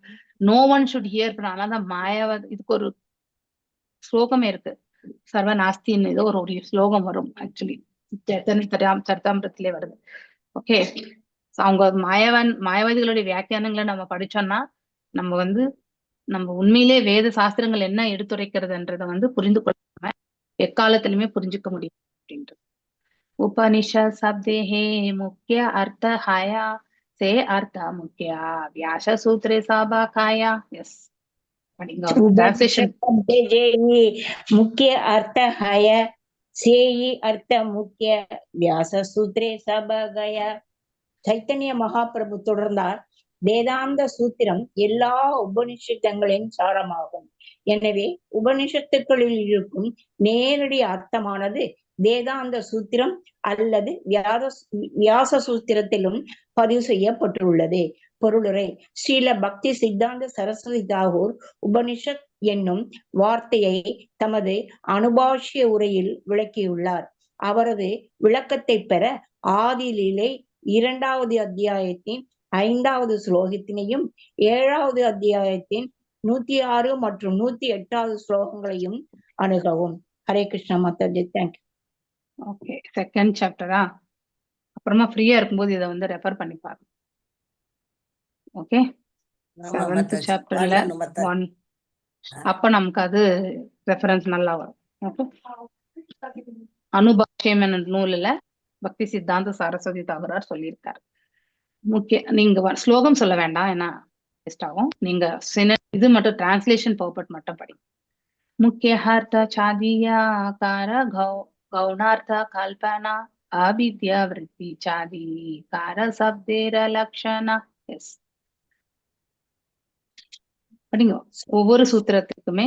no one should hear from another மாயாவ. இதுக்கு ஒரு ஸ்லோகமே இருக்கு, சர்வ நாஸ்தின்னு ஏதோ ஒரு ஸ்லோகம் வரும். ஆக்சுவலி சரிதாமிரத்திலே வருது. ஓகே, அவங்க மாயாவாதிகளுடைய வியாக்கியானங்களை நம்ம படிச்சோம்னா நம்ம வந்து நம்ம உண்மையிலே வேத சாஸ்திரங்கள் என்ன எடுத்துரைக்கிறதுன்றத வந்து புரிந்து கொள்ளாம எக்காலத்திலுமே புரிஞ்சுக்க முடியும் அப்படின்றது. உபனிஷத் சப்தேஹே முக்கிய அர்த்த ஹாயா से अर्थ मुख्य व्यास सूत्रे साबाकाया. Yes, translation. मुख्य अर्थ है से अर्थ मुख्य व्यास सूत्रे साबाकाया. சைத்தன்ய மகாபிரபு தொடர்ந்தார், வேதாந்த சூத்திரம் எல்லா உபனிஷத்தங்களின் சாரமாகும். எனவே உபனிஷத்துக்களில் இருக்கும் நேரடி அர்த்தமானது வேதாந்த சூத்திரம் அல்லது வியாச சூத்திரத்திலும் பதிவு செய்யப்பட்டுள்ளது. பொருளுரை: ஸ்ரீல பக்தி சித்தாந்த சரஸ்வதி தாகூர் உபனிஷத் என்னும் வார்த்தையை தமது அனுபாஷ்ய உரையில் விளக்கியுள்ளார். அவரது விளக்கத்தை பெற ஆதிலீலை 2வது அத்தியாயத்தின் 5வது ஸ்லோகத்தினையும் 7வது அத்தியாயத்தின் 106 மற்றும் 108வது ஸ்லோகங்களையும் அணுகவும். Hare Krishna Mataji, thank you. Okay, second சாப்டரா? அப்புறமா ஃப்ரீயா இருக்கும்போது இதை வந்து ரெஃபர் பண்ணி பாருங்க. ஓகே, 7th சாப்டர்ல 1 அப்ப நமக்கு அது ரெஃபரன்ஸ் நல்லா வரும். ஓகே, அனுபாஷ்யம் என்ற நூலில் பக்தி சித்தாந்த சரஸ்வதி தாகூரார் சொல்லியிருக்காரு. நீங்க ஸ்லோகம் சொல்ல வேண்டாம், ஏன்னா வேஸ்ட் ஆகும். நீங்க இது மட்டும் டிரான்ஸ்லேஷன் பர்பட் மட்டும் படிங்க. முக்கியார்த்த சாதியாகார கௌணார்த்த கல்பனா அவித்யா விருத்தி சாதிகார சப்தேர லக்ஷணா. எஸ், படிங்க. ஒவ்வொரு சூத்திரத்துக்குமே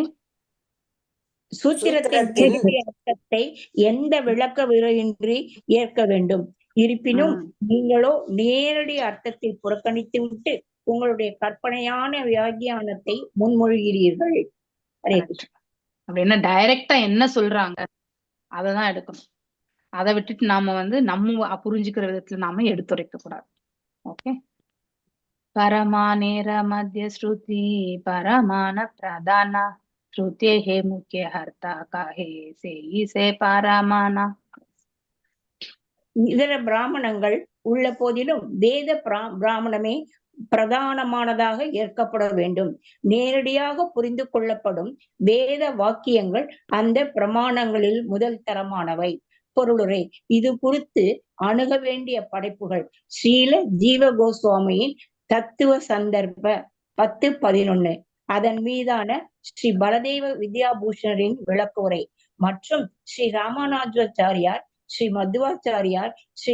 சூத்திரத்தின் அர்த்தத்தை எந்த விளக்க விரையின்றி ஏற்க வேண்டும். இருப்பினும் நீங்களோ நேரடி அர்த்தத்தை புறக்கணித்து விட்டு உங்களுடைய கற்பனையான வியாக்கியானத்தை முன்மொழிகிறீர்கள். அப்படின்னா டைரக்டா என்ன சொல்றாங்க அததான் எடுக்கணும். அதை விட்டுட்டு நாம வந்து நம்ம புரிஞ்சுக்கிற விதத்துல நாம எடுத்துரைக்க கூடாது. ஓகே, பரமானேர மத்திய ஸ்ருதி பரமான பிரதான ஸ்ருதே ஹே முக்கிய ஹர்த்தா காஹே சே பரமானா. இதர பிராமணங்கள் உள்ள போதிலும் வேத பிராமணமே பிரதானமானதாக ஏற்கப்பட வேண்டும். நேரடியாக புரிந்து கொள்ளப்படும் வேத வாக்கியங்கள் அந்த பிரமாணங்களில் முதல் தரமானவை. பொருளுரை: இது குறித்து அணுக வேண்டிய படைப்புகள் ஸ்ரீல ஜீவ கோஸ்வாமியின் தத்துவ சந்தர்ப்ப 10-11, அதன் மீதான ஸ்ரீ பலதேவ வித்யாபூஷணரின் விளக்குரை மற்றும் ஸ்ரீ ராமானுஜாச்சாரியார், ஸ்ரீ மத்வாச்சாரியார், ஸ்ரீ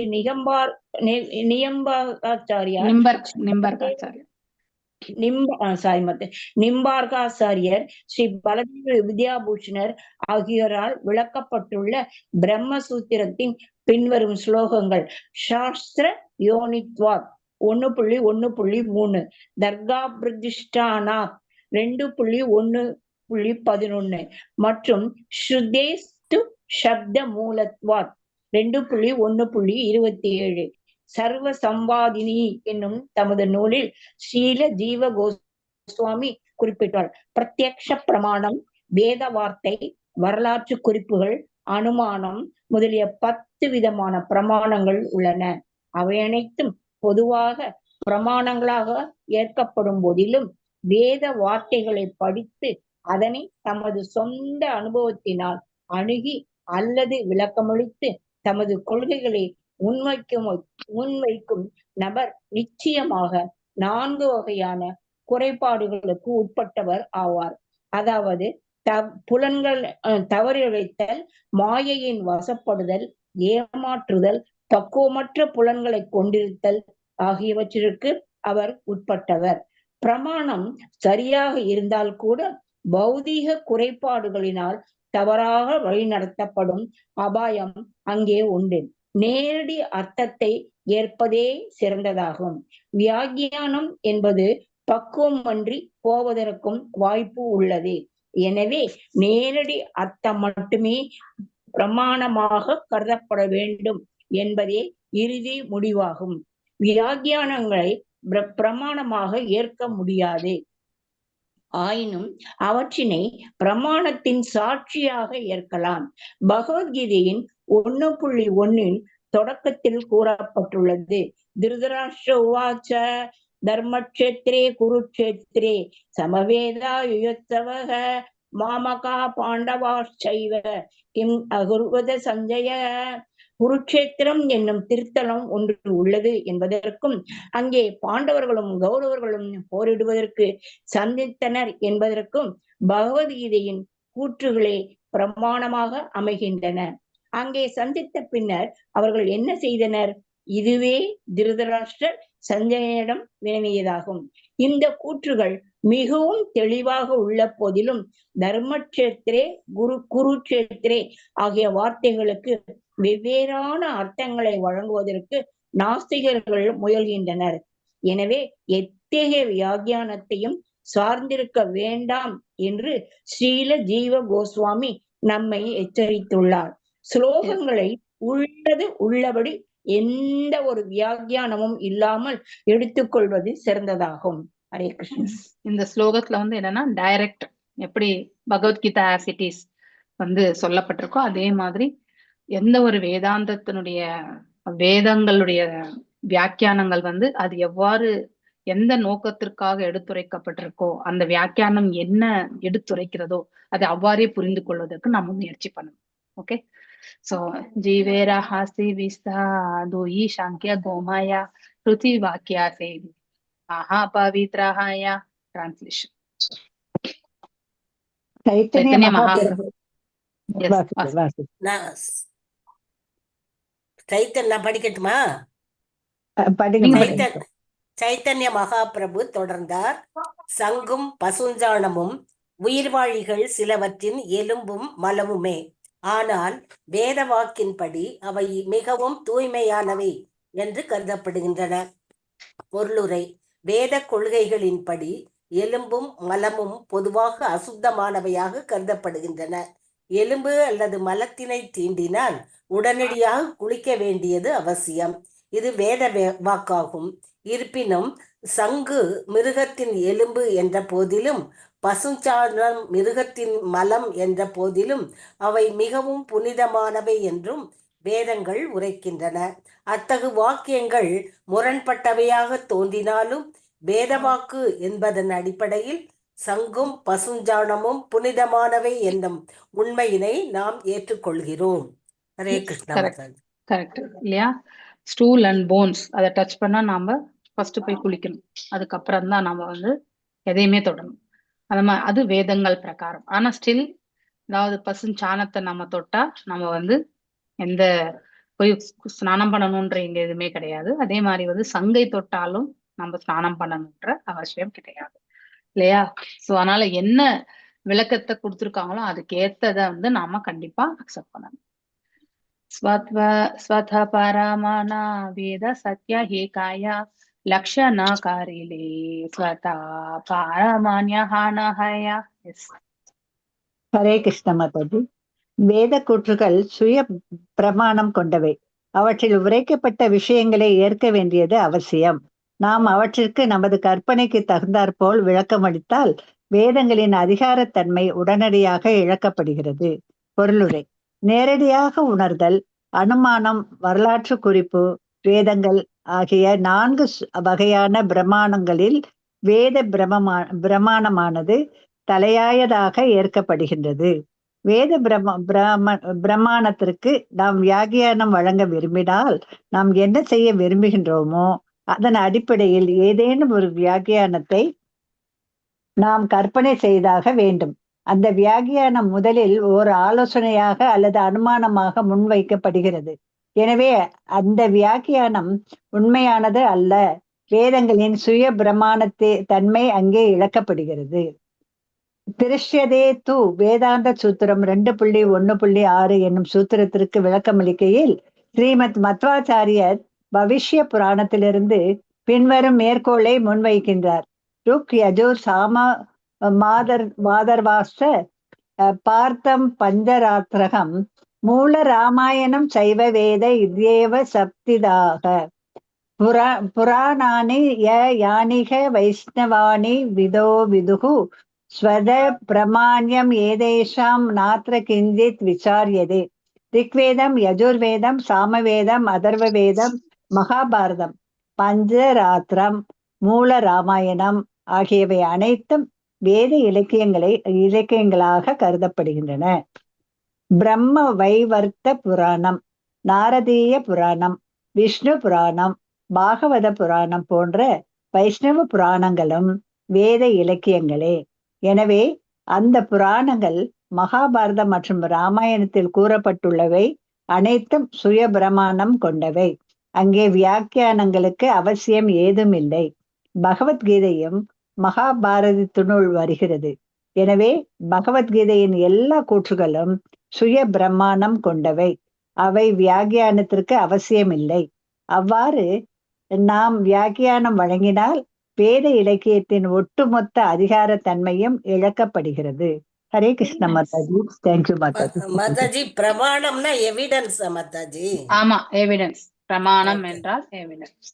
நிம்பார்காச்சாரியர், ஸ்ரீ பலதேவ வித்யாபூஷணர் ஆகியோரால் விளக்கப்பட்டுள்ள பிரம்மசூத்திரத்தின் பின்வரும் ஸ்லோகங்கள்: சாஸ்திர யோனித்வாத் 1.1.3, தர்கா பிரதிஷ்டானா 2.1.11 மற்றும் ஸ்ருதேஸ்து சப்த மூலத்வாத் 2.1.27. சர்வ சம்பாதினி என்னும் தமது நூலில் ஸ்ரீல ஜீவ கோஸ்வாமி குறிப்பிட்டார். பிரத்யக்ஷ பிரமாணம், வேத வார்த்தை, வரலாற்று குறிப்புகள், அனுமானம் முதலிய 10 விதமான பிரமாணங்கள் உள்ளன. அவை அனைத்தும் பொதுவாக பிரமாணங்களாக ஏற்கப்படும் போதிலும் வேத வார்த்தைகளை படித்து அதனை தமது சொந்த அனுபவத்தினால் அணுகி அல்லது விளக்கமளித்து தமது கொள்கைகளை முன்வைக்கும் நபர் நிச்சயமாக 4 வகையான குறைபாடுகளுக்கு உட்பட்டவர் ஆவார். அதாவது புலன்கள் தவறிழைத்தல், மாயையின் வசப்படுதல், ஏமாற்றுதல், பக்குவமற்ற புலன்களை கொண்டிருத்தல் ஆகியவற்றிற்கு அவர் உட்பட்டவர். பிரமாணம் சரியாக இருந்தால் கூட பௌதீக குறைபாடுகளினால் தவறாக வழிநடத்தப்படும் அபாயம் அங்கே உண்டு. நேரடி அர்த்தத்தை ஏற்பதே சிறந்ததாகும். வியாக்கியானம் என்பது பக்குவமன்றி போவதற்கும் வாய்ப்பு உள்ளது. எனவே நேரடி அர்த்தம் மட்டுமே பிரமாணமாக கருதப்பட வேண்டும் என்பதே இறுதி முடிவாகும். வியாக்கியானங்களை பிரமாணமாக ஏற்க முடியாது. ஆயினும் அவற்றினை பிரமாணத்தின் சாட்சியாக ஏற்கலாம். பகவத்கீதையின் 1.1 தொடக்கத்தில் கூறப்பட்டுள்ளது. திருதராஷ்டிர உவாச்ச தர்மக்ஷேத்ரே குருக்ஷேத்ரே சமவேதா யுயோத்சவக மாமகா பாண்டவாச்சைவ கிம் அகுர்வத சஞ்சய. குருக்ஷேத்திரம் என்னும் திருத்தலம் ஒன்று உள்ளது என்பதற்கும் அங்கே பாண்டவர்களும் கௌரவர்களும் போரிடுவதற்கு சந்தித்தனர் என்பதற்கும் பகவத்கீதையின் கூற்றுகளே பிரமாணமாக அமைகின்றன. அங்கே சந்தித்த பின்னர் அவர்கள் என்ன செய்தனர்? இதுவே திருதராஷ்டிரர் சஞ்சயனிடம் வினவியதாகும். இந்த கூற்றுகள் மிகவும் தெளிவாக உள்ள போதிலும் தர்மக்ஷேத்ரே குருக்ஷேத்ரே ஆகிய வார்த்தைகளுக்கு வெவ்வேறான அர்த்தங்களை வழங்குவதற்கு நாஸ்திகர்கள் முயல்கின்றனர். எனவே எத்தகைய வியாக்கியானத்தையும் சார்ந்திருக்க வேண்டாம் என்று ஸ்ரீல ஜீவ கோஸ்வாமி நம்மை எச்சரித்துள்ளார். ஸ்லோகங்களை உள்ளது உள்ளபடி எந்த ஒரு வியாக்கியானமும் இல்லாமல் எடுத்துக்கொள்வது சிறந்ததாகும். ஹரே கிருஷ்ணன். இந்த ஸ்லோகத்துல வந்து என்னன்னா டைரக்ட் எப்படி பகவத்கீதா ஆஸ் இட் இஸ் வந்து சொல்லப்பட்டிருக்கோ அதே மாதிரி எந்த ஒரு வேதாந்தத்தினுடைய வேதங்களுடைய வியாக்கியானங்கள் வந்து அது எவ்வாறு எந்த நோக்கத்திற்காக எடுத்துரைக்கப்பட்டிருக்கோ அந்த வியாக்கியானம் என்ன எடுத்துரைக்கிறதோ அதை அவ்வாறே புரிந்து கொள்வதற்கு நம்ம முயற்சி பண்ணணும். ஓகே, சோ ஜீவேரா ஹாசி விஸ்தா தோயி சாங்கிய கோமாயா ருதி வாக்கியா சேவி ஆஹா பவித்ராஹாயா. டிரான்ஸ்லேஷன். சைத்தன்ய மகாபிரபு. நான் படிக்கட்டுமா? சைத்தன்ய மகாபிரபு தொடர்ந்தார். சங்கும் பசுஞ்சாணமும் உயிர்வாழிகள் சிலவற்றின் எலும்பும் மலமுமே. ஆனால் வேத வாக்கின்படி அவை மிகவும் தூய்மையானவை என்று கருதப்படுகின்றன. பொருளுரை: வேத கொள்கைகளின்படி எலும்பும் மலமும் பொதுவாக அசுத்தமானவையாக கருதப்படுகின்றன. எலும்பு அல்லது மலத்தினை தீண்டினால் உடனடியாக குளிக்க வேண்டியது அவசியம். இது வேத வாக்காகும். இருப்பினும் சங்கு மிருகத்தின் எலும்பு என்ற போதிலும் பசுஞ்சாணம் மிருகத்தின் மலம் என்ற போதிலும் அவை மிகவும் புனிதமானவை என்றும் வேதங்கள் உரைக்கின்றன. அத்தகு வாக்கியங்கள் முரண்பட்டவையாக தோன்றினாலும் வேதவாக்கு என்பதன் அடிப்படையில் சங்கும் பசுஞ்சாணமும் புனிதமானவை என்னும் உண்மையினை நாம் ஏற்றுக்கொள்கிறோம். ஹரே கிருஷ்ணா. கரெக்ட் இல்லையா? ஸ்டூல் அண்ட் போன்ஸ் அதை டச் பண்ணா நாம ஃபர்ஸ்ட் போய் குளிக்கணும். அதுக்கப்புறம் தான் நாம வந்து எதையுமே தொடணும். அந்த மாதிரி அது வேதங்கள் பிரகாரம். ஆனா ஸ்டில் அதாவது பசுஞ்சாணத்தை நம்ம தொட்டா நம்ம வந்து எந்த போய் ஸ்நானம் பண்ணணும்ன்ற இங்க எதுவுமே கிடையாது. அதே மாதிரி வந்து சங்கை தொட்டாலும் நம்ம ஸ்நானம் பண்ணணும்ன்ற அவசியம் கிடையாது இல்லையா? சோ அதனால என்ன விளக்கத்தை கொடுத்துருக்காங்களோ அதுக்கு ஏத்ததை வந்து நாம கண்டிப்பா அக்செப்ட் பண்ணணும். ஸ்வத பரமானா வேத சத்ய ஹேகாயா லக்ஷணகாரிலே ஸ்வதா பாரமான்யஹானஹயா. ஹரே கிருஷ்ண மாதாஜி. வேத கூற்றுகள் சுய பிரமாணம் கொண்டவை. அவற்றில் உரைக்கப்பட்ட விஷயங்களை ஏற்க வேண்டியது அவசியம். நாம் அவற்றிற்கு நமது கற்பனைக்கு தகுந்தாற்போல் விளக்கமளித்தால் வேதங்களின் அதிகாரத்தன்மை உடனடியாக இழக்கப்படுகிறது. பொருளுரை: நேரடியாக உணர்தல், அனுமானம், வரலாற்று குறிப்பு, வேதங்கள் ஆகிய 4 வகையான பிரமாணங்களில் வேத பிரமாணமானது தலையாயதாக ஏற்கப்படுகின்றது. வேத பிரமாணத்திற்கு நாம் வியாக்கியானம் வழங்க விரும்பினால் நாம் என்ன செய்ய விரும்புகின்றோமோ அதன் அடிப்படையில் ஏதேனும் ஒரு வியாக்கியானத்தை நாம் கற்பனை செய்தாக வேண்டும். அந்த வியாக்கியானம் முதலில் ஒரு ஆலோசனையாக அல்லது அனுமானமாக முன்வைக்கப்படுகிறது. எனவே அந்த வியாக்கியானம் உண்மையானது அல்ல. வேதங்களின் சுய பிரமாணத்தை தன்மை அங்கே இழக்கப்படுகிறது. திருஷ்யதே து வேதாந்த சூத்திரம் 2.1.6 என்னும் சூத்திரத்திற்கு விளக்கமளிக்கையில் ஸ்ரீமத் மத்வாச்சாரியர் பவிஷ்ய புராணத்திலிருந்து பின்வரும் மேற்கோளை முன்வைக்கின்றார். ருக் யஜுர் சாம மாதர்வாஸ்த பார்த்தம் பஞ்சராத்திரகம் மூல ராமாயணம் சைவ வேத இத்யேவ சப்திதாக புராணானி யானிக வைஷ்ணவானி விதோ விதுகு ஸ்வத பிரமாண்யம் ஏதேஷாம் நாத்ர கிஞ்சித் விசாரியதே. ரிக்வேதம், யஜுர்வேதம், சாமவேதம், அதர்வவேதம், மகாபாரதம், பஞ்சராத்திரம், மூல ராமாயணம் ஆகியவை அனைத்தும் வேத இலக்கியங்களாக கருதப்படுகின்றன. பிரம்ம வைவர்த்த புராணம், நாரதீய புராணம், விஷ்ணு புராணம், பாகவத புராணம் போன்ற வைஷ்ணவ புராணங்களும் வேத இலக்கியங்களே. எனவே அந்த புராணங்கள் மகாபாரதம் மற்றும் ராமாயணத்தில் கூறப்பட்டுள்ளவை அனைத்தும் சுய பிரமாணம் கொண்டவை. அங்கே வியாக்கியானங்களுக்கு அவசியம் ஏதும் இல்லை. பகவத்கீதையும் மகாபாரதத்தினுள் வருகிறது. எனவே பகவத்கீதையின் எல்லா கூற்றுகளும் சுய பிரமாணம் கொண்டவை. அவை வியாக்கியானத்திற்கு அவசியமில்லை. அவ்வாறு நாம் வியாக்கியானம் வழங்கினால் வேத இலக்கியத்தின் ஒட்டுமொத்த அதிகார தன்மையும் இழக்கப்படுகிறது. ஹரே கிருஷ்ண மாதாஜி. தேங்க்யூ மாதாஜி. மாதாஜி, பிரமாணம்னா எவிடன்ஸ் மாதாஜி. ஆமா, எவிடன்ஸ். பிரமாணம் என்றால் எவிடன்ஸ்.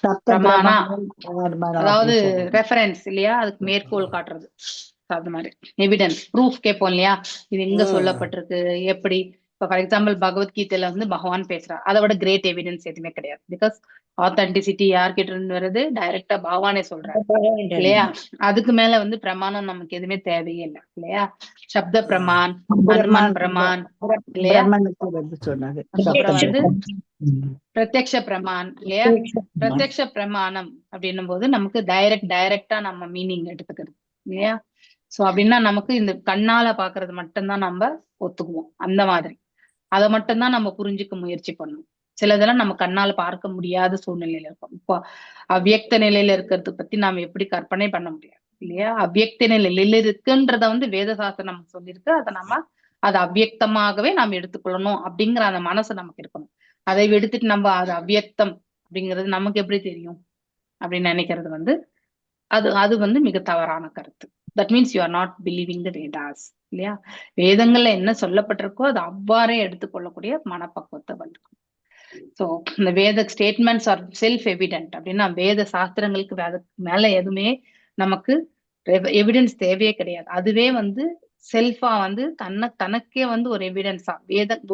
சப்த பிரமாணா பிரமாணம் அதாவது அப்படின்னு சொல்றாங்க. ரெஃபரன்ஸ் இல்லையா, அதுக்கு மேற்கோள் காட்டுறது. அது மாதிரி எவிடன்ஸ், ப்ரூஃப் கேட்போம் இல்லையா, இது எங்க சொல்லப்பட்டிருக்கு எப்படி. இப்போ ஃபார் எக்ஸாம்பிள் பகவத்கீதையில வந்து பகவான் பேசுறார், அதை விட கிரேட் எவிடன்ஸ் எதுவுமே கிடையாது. பிகாஸ் ஆத்தென்டிசிட்டி யார்கிட்ட இருந்து வருது, டைரக்டா பகவானே சொல்றாரு இல்லையா. அதுக்கு மேல வந்து பிரமாணம் நமக்கு எதுவுமே தேவையே இல்லை இல்லையா. சப்த பிரமான், அனுமான் பிரமான் இல்லையா, பிரம்மனுக்கு வந்து சொன்னாங்க. அப்புறம் வந்து பிரத்யக்ஷ பிரமான் இல்லையா. பிரத்யக்ஷ பிரமாணம் அப்படின்னும் போது நமக்கு டைரக்டா நம்ம மீனிங் எடுத்துக்கிறது இல்லையா. சோ அப்படின்னா நமக்கு இந்த கண்ணால பாக்குறது மட்டும்தான் நம்ம ஒத்துக்குவோம். அந்த மாதிரி அதை மட்டும்தான் நம்ம புரிஞ்சுக்க முயற்சி பண்ணணும். சிலதெல்லாம் நம்ம கண்ணால பார்க்க முடியாத சூழ்நிலையில இருக்கும். இப்போ அவ்வியக்த நிலையில இருக்கிறது பத்தி நாம எப்படி கற்பனை பண்ண முடியாது இல்லையா. அவ்வியக்த நிலையில இருக்குன்றத வந்து வேதசாஸ்திரம் நமக்கு சொல்லியிருக்கு. அதை நம்ம அது அவ்வியக்தமாகவே நாம் எடுத்துக்கொள்ளணும் அப்படிங்கிற அந்த மனசு நமக்கு இருக்கணும். அதை எடுத்துட்டு நம்ம அது அவ்வியக்தம் அப்படிங்கிறது நமக்கு எப்படி தெரியும் அப்படின்னு நினைக்கிறது வந்து அது வந்து மிக தவறான கருத்து. That means you are not believing த வேதாஸ் இல்லையா. வேதங்கள்ல என்ன சொல்லப்பட்டிருக்கோ அது அவ்வாறே எடுத்துக்கொள்ளக்கூடிய மனப்பக்குவத்தை வளர்க்கும். ஸோ இந்த வேத ஸ்டேட்மெண்ட்ஸ் ஆர் செல்ஃப் எவிடென்ட் அப்படின்னா வேத சாஸ்திரங்களுக்கு மேல எதுவுமே நமக்கு எவிடன்ஸ் தேவையே கிடையாது. அதுவே வந்து செல்ஃபா வந்து தனக்கே வந்து ஒரு எவிடன்ஸா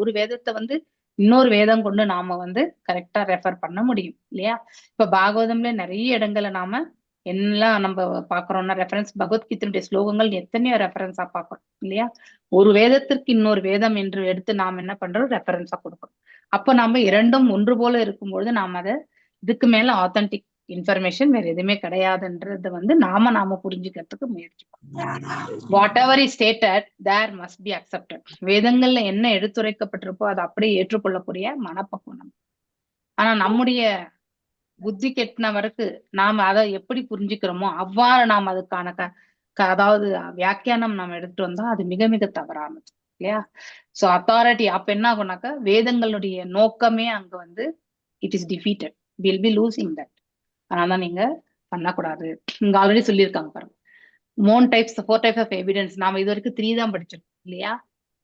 ஒரு வேதத்தை வந்து இன்னொரு வேதம் கொண்டு நாம வந்து கரெக்டா ரெஃபர் பண்ண முடியும் இல்லையா. இப்ப பாகவதம்ல நிறைய இடங்களை நாம எல்லாம் நம்ம பாக்குறோம்னா ரெஃபரன்ஸ் பகவத்கீதையுடைய ஸ்லோகங்கள் எத்தனையோ ரெஃபரன்ஸா பாக்குறோம் இல்லையா. ஒரு வேதத்திற்கு இன்னொரு வேதம் என்று எடுத்து நாம் என்ன பண்றோம், ரெஃபரன்ஸா கொடுக்கணும். அப்ப நம்ம இரண்டும் ஒன்று போல இருக்கும்பொழுது நாம அதை இதுக்கு மேல ஆத்தென்டிக் இன்ஃபர்மேஷன் வேற எதுவுமே கிடையாதுன்றத வந்து நாம புரிஞ்சுக்கிறதுக்கு முயற்சி பண்ணணும். Whatever is stated there must be accepted. வேதங்கள்ல என்ன எடுத்துரைக்கப்பட்டிருக்கோ அதை அப்படியே ஏற்றுக்கொள்ளக்கூடிய மனப்பக்குவம். ஆனா நம்முடைய புத்தி கெட்டினவருக்கு நாம அதை எப்படி புரிஞ்சுக்கிறோமோ அவ்வாறு நாம் அதுக்கான அதாவது வியாக்கியானம் நம்ம எடுத்துட்டு வந்தா அது மிக மிக தவறானது இல்லையா. சோ அத்தாரிட்டி அப்ப என்ன ஆகும்னாக்க வேதங்களுடைய நோக்கமே அங்க வந்து it is defeated, will be losing that. அதனாலதான் நீங்க பண்ணக்கூடாது. இங்க ஆல்ரெடி சொல்லியிருக்காங்க பாருங்க, 4 டைப்ஸ் ஆஃப் எவிடன்ஸ். நாம இது வரைக்கும் 3 தான் படிச்சிருக்கோம் இல்லையா.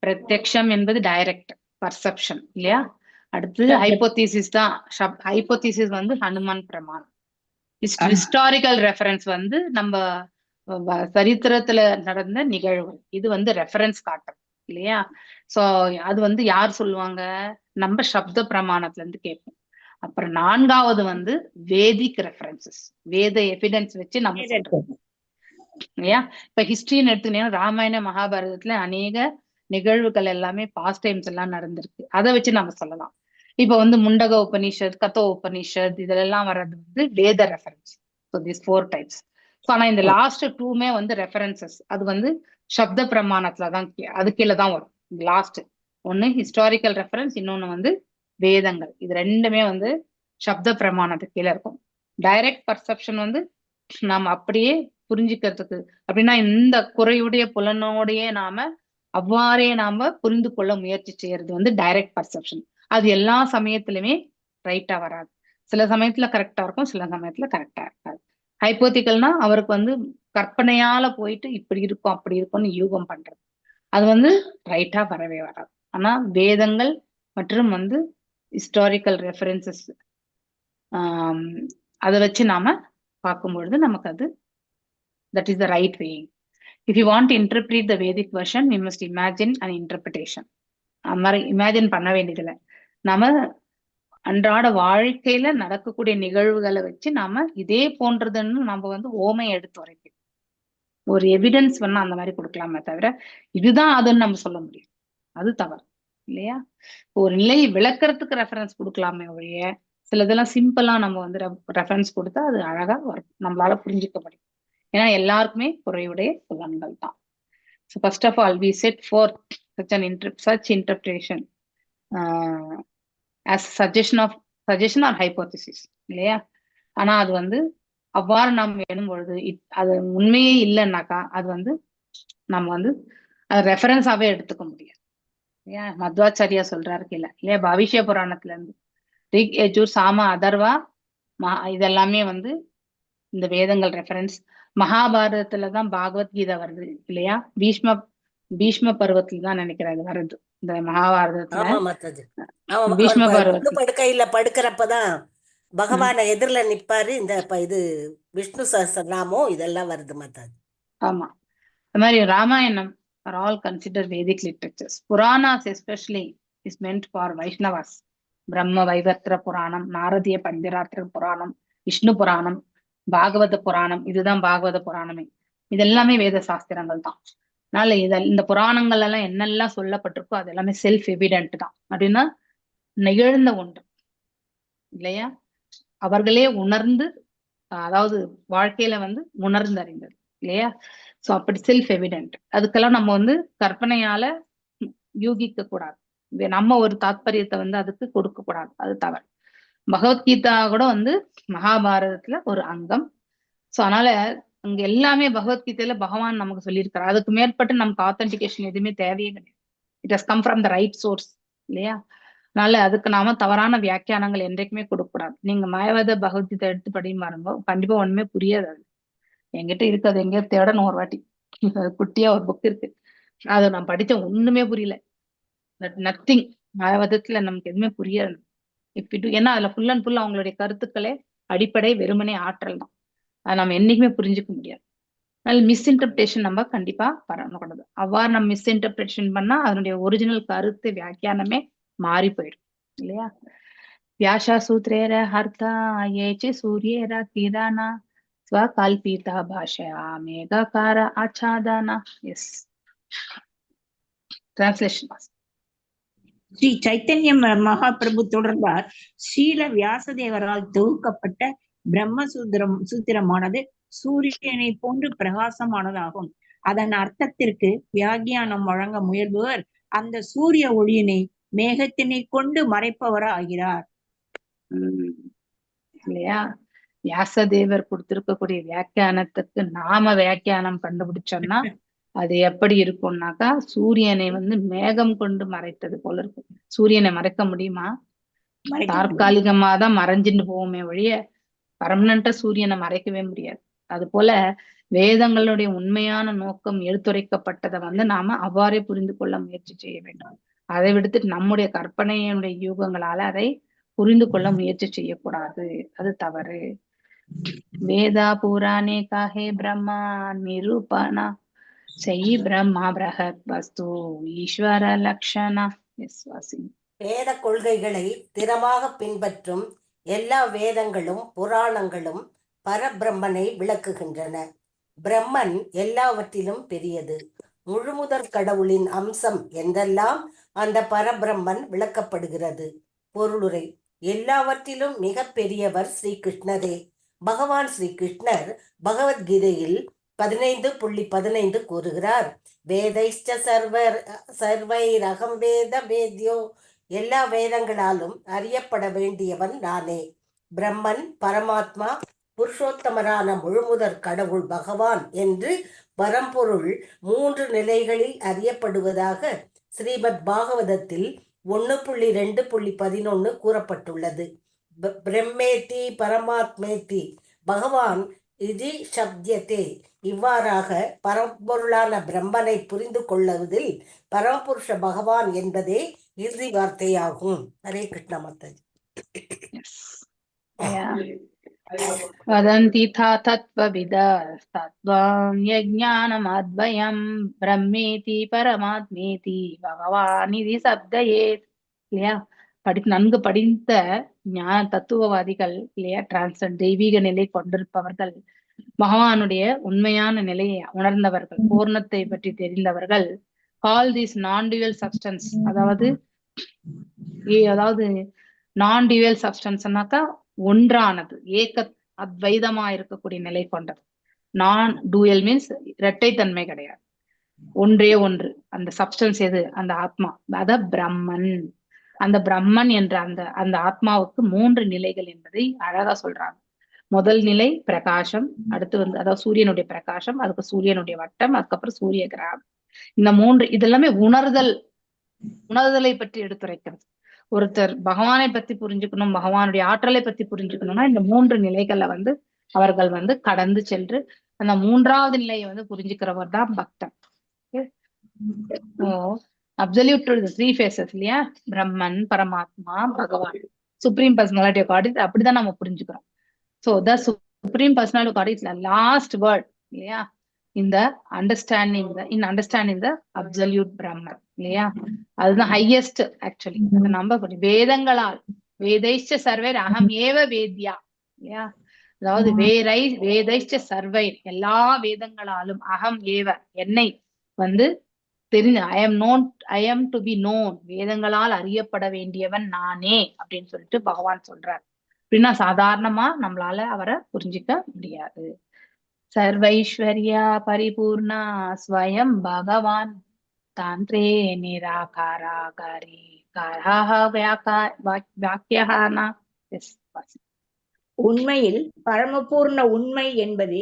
பிரத்யக்ஷம் என்பது டைரக்ட் பர்செப்ஷன் இல்லையா. அடுத்து ஹைப்போதீசிஸ் தான். ஹைப்போதீசிஸ் வந்து ஹனுமான் பிரமாணம். ஹிஸ்டாரிக்கல் ரெஃபரன்ஸ் வந்து நம்ம சரித்திரத்துல நடந்த நிகழ்வுகள், இது வந்து ரெஃபரன்ஸ் காட்டும் இல்லையா. சோ அது வந்து யார் சொல்லுவாங்க, நம்ம சப்த பிரமாணத்துல இருந்து கேட்போம். அப்புறம் 4வது வந்து வேதிக் ரெஃபரன்சஸ், வேத எவிடன்ஸ் வச்சு நம்ம சொல்றோம் இல்லையா. இப்ப ஹிஸ்டரின்னு எடுத்துக்கிட்டீங்கன்னா ராமாயண மகாபாரதத்துல அநேக நிகழ்வுகள் எல்லாமே பாஸ்ட் டைம்ஸ் எல்லாம் நடந்திருக்கு. அதை வச்சு நம்ம சொல்லலாம். இப்ப வந்து முண்டக உபனிஷத், கதோ உபனிஷத் இதெல்லாம் வர்றது வந்து வேத reference. So this 4 types. So ஆனா இந்த லாஸ்ட் 2மே வந்து ரெஃபரன்சஸ். அது வந்து சப்த பிரமாணத்துலதான் அது கீழே தான் வரும். லாஸ்ட் ஒண்ணு ஹிஸ்டாரிக்கல் ரெஃபரன்ஸ், இன்னொன்னு வந்து வேதங்கள். இது ரெண்டுமே வந்து சப்த பிரமாணத்துக்கு கீழே இருக்கும். டைரக்ட் பர்செப்ஷன் வந்து நம்ம அப்படியே புரிஞ்சுக்கிறதுக்கு. அப்படின்னா இந்த குறையுடைய புலனோடையே அவ்வாறே நாம புரிந்து கொள்ள முயற்சி செய்யறது வந்து டைரக்ட் பர்செப்ஷன். அது எல்லா சமயத்திலுமே ரைட்டா வராது. சில சமயத்துல கரெக்டா இருக்கும், சில சமயத்துல கரெக்டா இருக்காது. ஹைப்போதிக்கல்னா அவருக்கு வந்து கற்பனையால போயிட்டு இப்படி இருக்கும் அப்படி இருக்கும்னு யூகம் பண்றது, அது வந்து ரைட்டா வரவே வராது. ஆனா வேதங்கள் மற்றும் வந்து ஹிஸ்டாரிக்கல் ரெஃபரன்சஸ் அதை வச்சு நாம பார்க்கும்பொழுது நமக்கு அது that is the right way. If you want to interpret the Vedic version, we must imagine an interpretation. அந்த மாதிரி இமேஜின் பண்ண வேண்டியதில்லை. நாம அன்றாட வாழ்க்கையில நடக்கக்கூடிய நிகழ்வுகளை வச்சு நாம இதே போன்றதுன்னு நம்ம வந்து ஓமை எடுத்து வரைக்கும் ஒரு எவிடன்ஸ் வேணா அந்த மாதிரி கொடுக்கலாமே தவிர இதுதான் அதுன்னு நம்ம சொல்ல முடியும், அது தவறு இல்லையா? ஒரு நிலையை விளக்கறதுக்கு ரெஃபரன்ஸ் கொடுக்கலாமே ஒழிய சிலதெல்லாம் சிம்பிளா நம்ம வந்து ரெஃபரன்ஸ் கொடுத்தா அது அழகா வரும், நம்மளால புரிஞ்சுக்க முடியும். ஏன்னா எல்லாருக்குமே குறையுடைய புலன்கள் தான். So first of all, we set forth such interpretation as suggestion or hypothesis இல்லையா? ஆனா அது வந்து அவ்வாறு நாம் வேணும் பொழுது அது உண்மையே இல்லைன்னாக்கா அது வந்து நம்ம வந்து அது ரெஃபரன்ஸாவே எடுத்துக்க முடியாது. ஏன் மத்வாச்சாரியா சொல்றாரு இல்லையா? பவிஷ்ய புராணத்துல இருந்து ரிக், யஜுர், சாம, அதர்வா, இதெல்லாமே வந்து இந்த வேதங்கள் ரெஃபரன்ஸ். மகாபாரதத்துலதான் பகவத்கீதை வருது இல்லையா? பீஷ்ம பருவத்துல தான் நினைக்கிறாரு வருது இந்த மகாபாரதத்துல. ஆமா மாதாஜி. அவன் பீஷ்ம அவர் பருவத்துல படுக்கையில படுக்கிறப்பதான் பகவான எதிரில நிப்பாரு. இந்த இது விஷ்ணு சஹஸ்ரநாமம் இதெல்லாம் வருது மாதாஜி. ஆமா, அது மாதிரி Ramayanam are all considered Vedic literatures. Puranas especially is meant for Vaishnavas. பிரம்ம வைவர்த்திர புராணம், நாரதிய பஞ்சராத்திர புராணம், விஷ்ணு புராணம், பாகவத புராணம், இதுதான் பாகவத புராணமே. இது எல்லாமே வேத சாஸ்திரங்கள் தான். அதனால இந்த புராணங்கள் எல்லாம் என்னெல்லாம் சொல்லப்பட்டிருக்கோ அது எல்லாமே செல்ஃப் எவிடென்ட் தான். அப்படின்னா நிகழ்ந்த ஒன்று இல்லையா? அவர்களே உணர்ந்து, அதாவது வாழ்க்கையில வந்து உணர்ந்து அறிந்தது இல்லையா? சோ அப்படி செல்ஃப் எவிடென்ட். அதுக்கெல்லாம் நம்ம வந்து கற்பனையால யூகிக்க கூடாது, நம்ம ஒரு தாத்பரியத்தை வந்து அதுக்கு கொடுக்க கூடாது, அது தவறு. பகவத்கீதா கூட வந்து மகாபாரதத்துல ஒரு அங்கம். சோ அதனால அங்க எல்லாமே பகவத்கீதையில பகவான் நமக்கு சொல்லியிருக்காரு. அதுக்கு மேற்பட்டு நமக்கு ஆத்தென்டிகேஷன் எதுவுமே தேவையே கிடையாது. It has come from the right source இல்லையா? அதனால அதுக்கு நாம தவறான வியாக்கியானங்கள் என்றைக்குமே கொடுக்க கூடாது. நீங்க மாயவாத பகவத்கீதை எடுத்து படியும் பாருங்க, கண்டிப்பா ஒண்ணுமே புரியாது. அது என்கிட்ட இருக்கு, அது எங்கேயோ தேடணும் ஒரு வாட்டி. குட்டியா ஒரு புக் இருக்கு, அதை நான் படிச்சேன், ஒண்ணுமே புரியல. நத்திங். மாயவாதத்துல நமக்கு எதுவுமே புரியாது. ஏன்னா அதுல ஃபுல் அண்ட் ஃபுல் அவங்களுடைய கருத்துக்களே அடிப்படை வெறுமனே ஆற்றல் தான். அதை நம்ம என்னைக்குமே புரிஞ்சுக்க முடியாது. அதனால மிஸ்இன்டர்பிரேஷன் நம்ம கண்டிப்பா பண்ணக்கூடாது. அவ்வாறு நம்ம மிஸ்இன்டர்பிரேஷன் பண்ணா அதனுடைய ஒரிஜினல் கருத்து வியாக்கியானமே மாறி போயிடும் இல்லையா? வியாசா சூத்ரேர ஹர்த்தா ஏச்சி சூரியேர கிரானா ஸ்வகல்பிதா பாஷயா மேகாகார ஆச்சாதானா. Yes, translation. ஸ்ரீ சைத்தன்ய மகாபிரபு தொடர்ந்தார். ஸ்ரீல வியாசதேவரால் தொகுக்கப்பட்ட சூத்திரமானது சூரியனை போன்று பிரகாசமானதாகும். அதன் அர்த்தத்திற்கு வியாக்கியானம் வழங்க முயல்பவர் அந்த சூரிய ஒளியினை மேகத்தினை கொண்டு மறைப்பவர் ஆகிறார் இல்லையா? வியாசதேவர் கொடுத்திருக்கக்கூடிய வியாக்கியானத்துக்கு நாம வியாக்கியானம் கண்டுபிடிச்சோம்னா அது எப்படி இருக்கும்னாக்கா சூரியனை வந்து மேகம் கொண்டு மறைத்தது போல இருக்கும். சூரியனை மறைக்க முடியுமா? தற்காலிகமா தான் மறைஞ்சுட்டு போவோமே ஒழிய பர்மனண்டா சூரியனை மறைக்கவே முடியாது. அது போல வேதங்களுடைய உண்மையான நோக்கம் எடுத்துரைக்கப்பட்டதை வந்து நாம அவ்வாறே புரிந்து கொள்ள முயற்சி செய்ய வேண்டும். அதை விடுத்துட்டு நம்முடைய கற்பனையினுடைய யூகங்களால அதை புரிந்து கொள்ள முயற்சி செய்யக்கூடாது, அது தவறு. வேதா புராணே காஹே பிரம்மா நிரூபணா செய் பிரம்மா பிரஹத் வஸ்து ஈஸ்வர லக்ஷணா. வேத கொள்கைகளை திறமாக பின்பற்றும் எல்லா வேதங்களும் புராணங்களும் பரபிரம்மனை விளக்குகின்றன. பிரம்மன் எல்லாவற்றிலும் பெரியது. முழுமுதற் கடவுளின் அம்சம் என்றெல்லாம் அந்த பரபிரம்மன் விளக்கப்படுகிறது. பொருளுரை: எல்லாவற்றிலும் மிக பெரியவர் ஸ்ரீகிருஷ்ணரே. பகவான் ஸ்ரீகிருஷ்ணர் பகவத்கீதையில் 15.15 கூறுகிறார், வேதைஷ்ட சர்வைரகம் வேத வேத்யோ. எல்லா வேதங்களாலும் அறியப்பட வேண்டியவன் நானே. பிரம்மன் பரமாத்மா புருஷோத்தமரான முழுமுதற் கடவுள் பகவான் என்று பரம்பொருள் 3 நிலைகளில் அறியப்படுவதாக ஸ்ரீமத் பாகவதத்தில் 1.2.11 கூறப்பட்டுள்ளது. பிரம்மேதி பரமாத்மேதி பகவான் இது சப்தியதே. இவ்வாறாக பரம்பொருளான பிரம்மனை புரிந்து கொள்ளுவதில் பரமபுருஷ பகவான் என்பதே இறுதி வார்த்தையாகும். ஹரே கிருஷ்ண மாதாஜி. வதந்தி தத்வவிதஸ்தத்வம் யஜ்ஞானமத்வயம் பிரம்மேதி பரமாத்மேதி பகவான் இது சப்தயேத். இல்லையா? நன்கு படித்த ஞான தத்துவவாதிகள் இல்லையா, டிரான்சன் தெய்வீக நிலை கொண்டிருப்பவர்கள், பகவானுடைய உண்மையான நிலையை உணர்ந்தவர்கள், பூர்ணத்தை பற்றி தெரிந்தவர்கள், கால் திஸ் நான் டியூவல் சப்ஸ்டன்ஸ், அதாவது நான் டியூவல் சப்ஸ்டன்ஸ்னாக்கா ஒன்றானது, ஏக அத்வைதமா இருக்கக்கூடிய நிலை கொண்டது. நான் டூயல் மீன்ஸ் இரட்டைத்தன்மை கிடையாது, ஒன்றே ஒன்று. அந்த சப்ஸ்டன்ஸ் எது? அந்த ஆத்மா, அத பிரம்மன். அந்த பிரம்மன் என்ற அந்த ஆத்மாவுக்கு 3 நிலைகள் என்பதை அழகா சொல்றாங்க. முதல் நிலை பிரகாசம், அடுத்து அதாவது சூரியனுடைய பிரகாசம், அதுக்கு சூரியனுடைய வட்டம், அதுக்கப்புறம் சூரிய கிரகம். இந்த 3 இதெல்லாமே உணர்தலை பற்றி எடுத்துரைக்கிறது. ஒருத்தர் பகவானை பத்தி புரிஞ்சுக்கணும், பகவானுடைய ஆற்றலை பத்தி புரிஞ்சுக்கணும்னா இந்த 3 நிலைகளை அவர்கள் கடந்து சென்று அந்த 3வது நிலையை புரிஞ்சுக்கிறவர் தான் பக்தன். அப்சல்யூட் ட்ரூத், 3 phases இல்லையா? பிரம்மன், பரமாத்மா, பகவான், சுப்ரீம் பர்சனாலிட்டி ஆஃப் காட். அப்படிதான் நம்ம புரிஞ்சுக்கிறோம். So the supreme personality of God is last word இல்லையா? இந்த அண்டர்ஸ்டாண்டிங் த அப்சல்யூட் பிரம்மன் இல்லையா? அதுதான் ஹையஸ்ட் ஆக்சுவலி. அதை நம்ம வேதங்களால் வேதைஷ்ட சர்வைர் அகம் ஏவ வேத்யா இல்லையா? அதாவது வேதைஷ்ட சர்வைர் எல்லா வேதங்களாலும் அகம் ஏவ என்னை தெரிஞ்சு I am to be known, வேதங்களால் அறியப்பட வேண்டியவன் நானே அப்படின்னு சொல்லிட்டு பகவான் சொல்றார். அப்படின்னா சாதாரணமா நம்மளால அவரை புரிஞ்சிக்க முடியாது. சர்வைஸ்வர்யா பரிபூர்ணா ஸ்வயம் பகவான் தாந்திரே நிராகாராகாரி காராஹ வாக்கியஹானா. உண்மையில் பரமபூர்ண உண்மை என்பது